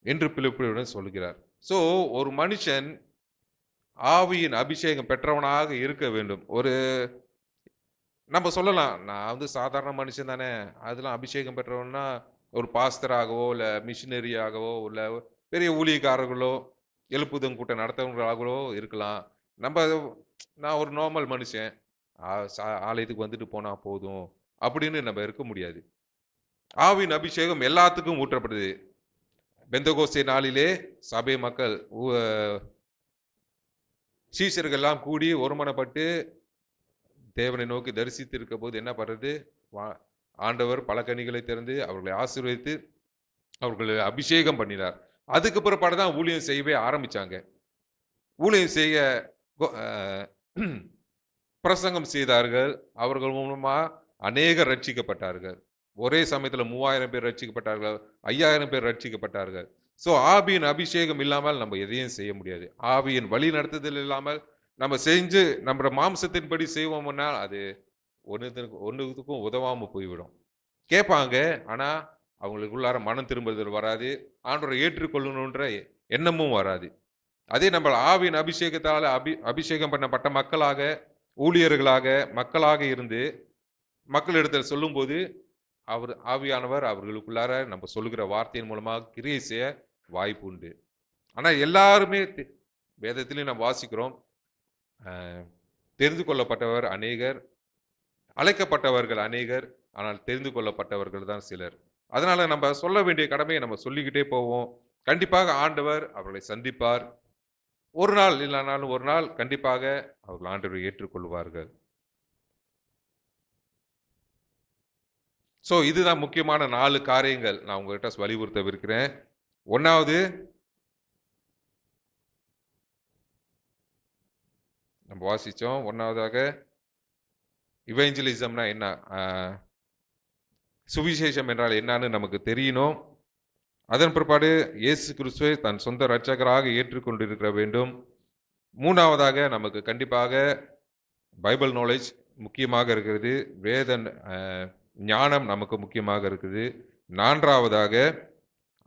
என்று பிலிப்புடன் சொல்கிறார். ஸோ ஒரு மனுஷன் ஆவியின் அபிஷேகம் பெற்றவனாக இருக்க வேண்டும். ஒரு நம்ம சொல்லலாம், நான் சாதாரண மனுஷன் தானே, அதெல்லாம் அபிஷேகம் பெற்றவன்னா ஒரு பாஸ்டராகவோ இல்லை மிஷினரியாகவோ இல்லை பெரிய ஊழியக்காரர்களோ எழுப்புதம் கூட்டம் நடத்தவங்களாகவோ இருக்கலாம். நான் ஒரு நார்மல் மனுஷன், ஆலயத்துக்கு வந்துட்டு போனா போதும் அப்படின்னு நம்ம இருக்க முடியாது. ஆவின் அபிஷேகம் எல்லாத்துக்கும் ஊற்றப்படுது. பெந்தகோஸ்தே நாளிலே சபை மக்கள் சீஷர்கள் எல்லாம் கூடி ஒருமனப்பட்டு தேவனை நோக்கி தரிசித்து இருக்க போது என்ன பண்றது? ஆண்டவர் பல கனிகளை திறந்து அவர்களை ஆசீர்வதித்து அவர்களை அபிஷேகம் பண்ணினார். அதுக்கு பிற்பாடுதான் ஊழியம் செய்யவே ஆரம்பிச்சாங்க. ஊழியம் செய்ய பிரசங்கம் செய்தார்கள். அவர்கள் மூலமா அநேகர் ரட்சிக்கப்பட்டார்கள். ஒரே சமயத்தில் 3000 பேர் ரட்சிக்கப்பட்டார்கள், 5000 பேர் ரட்சிக்கப்பட்டார்கள். ஸோ ஆவியின் அபிஷேகம் இல்லாமல் நம்ம எதையும் செய்ய முடியாது. ஆவியின் வழி நடத்துதல் இல்லாமல் நம்ம செஞ்சு நம்ம மாம்சத்தின்படி செய்வோம்னா அது ஒன்றுத்துக்கும் உதவாமல் போய்விடும். கேட்பாங்க, ஆனால் அவங்களுக்குள்ளார மனம் திரும்புதல் வராது, ஆண்டவரை ஏற்றுக்கொள்ளணுன்ற எண்ணமும் வராது. அதே நம்ம ஆவியின் அபிஷேகத்தால் அபிஷேகம் பண்ணப்பட்ட மக்களாக, ஊழியர்களாக, மக்களாக இருந்து மக்களிடத்தில் சொல்லும்போது ஆவியானவர் அவர்களுக்குள்ளார நம்ம சொல்லுகிற வார்த்தையின் மூலமாக கிரியை செய்ய வாய்ப்பு உண்டு. ஆனால் எல்லாருமே வேதத்திலையும் நம்ம வாசிக்கிறோம், தெரிந்து கொள்ளப்பட்டவர் அநேகர், அழைக்கப்பட்டவர்கள் அநேகர், ஆனால் தெரிந்து கொள்ளப்பட்டவர்கள் தான் சிலர். அதனால நம்ம சொல்ல வேண்டிய கடமையை நம்ம சொல்லிக்கிட்டே போவோம். கண்டிப்பாக ஆண்டவர் அவர்களை சந்திப்பார். ஒரு நாள் இல்லைனாலும் ஒரு நாள் கண்டிப்பாக அவர்கள் ஆண்டவரை ஏற்றுக்கொள்வார்கள். ஸோ இதுதான் முக்கியமான 4 காரியங்கள் நான் உங்ககிட்ட வலியுறுத்தவிருக்கிறேன். 1வது, நம்ம வாசிச்சோம். 1வதாக இவெஞ்சலிசம்னா என்ன, சுவிசேஷம் என்றால் என்னன்னு நமக்கு தெரியணும். அதன் பிற்பாடு இயேசு கிறிஸ்துவை தன் சொந்த இரட்சகராக ஏற்றுக்கொண்டிருக்க வேண்டும். 3வதாக நமக்கு கண்டிப்பாக பைபிள் நாலேஜ் முக்கியமாக இருக்கிறது, வேத ஞானம் நமக்கு முக்கியமாக இருக்குது. நான்காவதாக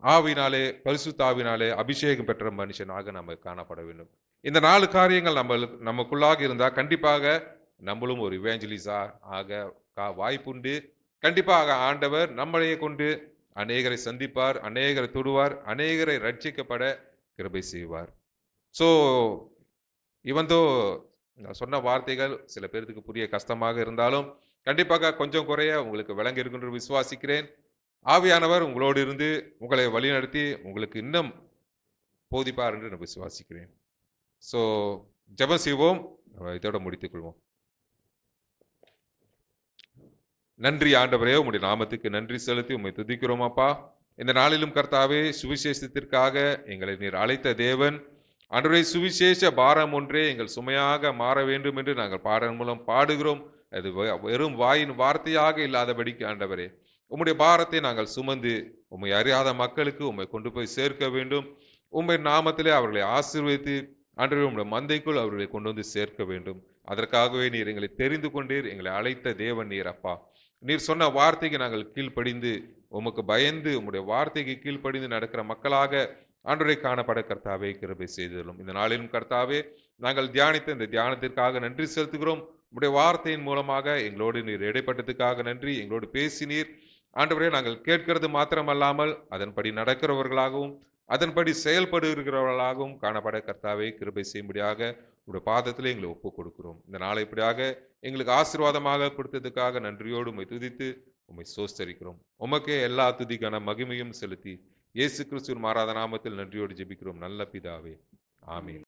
ஆவினாலே பரிசுத்த ஆவினாலே அபிஷேகம் பெற்ற மனுஷனாக நம்ம காணப்பட வேண்டும். இந்த 4 காரியங்கள் நமக்குள்ளாக இருந்தால் கண்டிப்பாக நம்மளும் ஒரு இவேஞ்சலிஸா ஆக வாய்ப்புண்டு. கண்டிப்பாக ஆண்டவர் நம்மளையே கொண்டு அநேகரை சந்திப்பார், அநேகரை தொடுவார், அநேகரை ரட்சிக்கப்பட கிருபை செய்வார். ஸோ இவந்தோ நான் சொன்ன வார்த்தைகள் சில பேருக்கு புரிய கஷ்டமாக இருந்தாலும் கண்டிப்பாக கொஞ்சம் குறைய உங்களுக்கு விளங்கி இருக்குன்னு விசுவாசிக்கிறேன். ஆவியானவர் உங்களோடு இருந்து உங்களை வழிநடத்தி உங்களுக்கு இன்னும் போதிப்பார் என்று நான் விசுவாசிக்கிறேன். ஸோ ஜெபம் செய்வோம், இதோட முடித்துக் கொள்வோம். நன்றி ஆண்டவரே, உம்முடைய நாமத்துக்கு நன்றி செலுத்தி உம்மை துதிக்கிறோம் அப்பா. இந்த நாளிலும் கர்த்தாவே, சுவிசேஷத்திற்காக எங்களை நீர் அழைத்த தேவன். ஆண்டவரே, சுவிசேஷ பாரம் ஒன்றே எங்கள் சுமையாக மாற வேண்டும் என்று நாங்கள் பாடல் மூலம் பாடுகிறோம். அது வெறும் வாயின் வார்த்தையாக இல்லாதபடிக்கு ஆண்டவரே, உம்முடைய பாரத்தை நாங்கள் சுமந்து உம்மை அறியாத மக்களுக்கு உம்மை கொண்டு போய் சேர்க்க வேண்டும். உம்மை நாமத்திலே அவர்களை ஆசீர்வதித்து ஆண்டவரே உம்முடைய மந்தைக்குள் அவர்களை கொண்டு வந்து சேர்க்க வேண்டும். அதற்காகவே நீர் எங்களை தெரிந்து கொண்டீர், எங்களை அழைத்த தேவன் நீர் அப்பா. நீர் சொன்ன வார்த்தைக்கு நாங்கள் கீழ்ப்படிந்து உமக்கு பயந்து உம்முடைய வார்த்தைக்கு கீழ்ப்படிந்து நடக்கிற மக்களாக ஆண்டவரை காணப்பட கர்த்தாவே கிருபை செய்தலும். இந்த நாளிலும் கர்த்தாவே, நாங்கள் தியானித்த இந்த தியானத்திற்காக நன்றி செலுத்துகிறோம். உம்முடைய வார்த்தையின் மூலமாக எங்களோடு நீர் இடைப்பட்டதுக்காக நன்றி. எங்களோடு பேசினீர் ஆண்டவரே. நாங்கள் கேட்கிறது மாத்திரமல்லாமல் அதன்படி நடக்கிறவர்களாகவும் அதன்படி செயல்படுகிறவர்களாகவும் காணப்பட கர்த்தாவே கிருபை செய்யும்படியாக உடைய பாதத்தில் எங்களை ஒப்புக் கொடுக்கிறோம். இந்த நாளை இப்படியாக எங்களுக்கு ஆசீர்வாதமாக கொடுத்ததுக்காக நன்றியோடு உம்மை துதித்து உம்மை சோஸ்தரிக்கிறோம். உமக்கே எல்லா துதிக்கான மகிமையும் செலுத்தி இயேசு கிறிஸ்துவின் மாறாத நாமத்தில் நன்றியோடு ஜெபிக்கிறோம் நல்ல பிதாவே, ஆமீன்.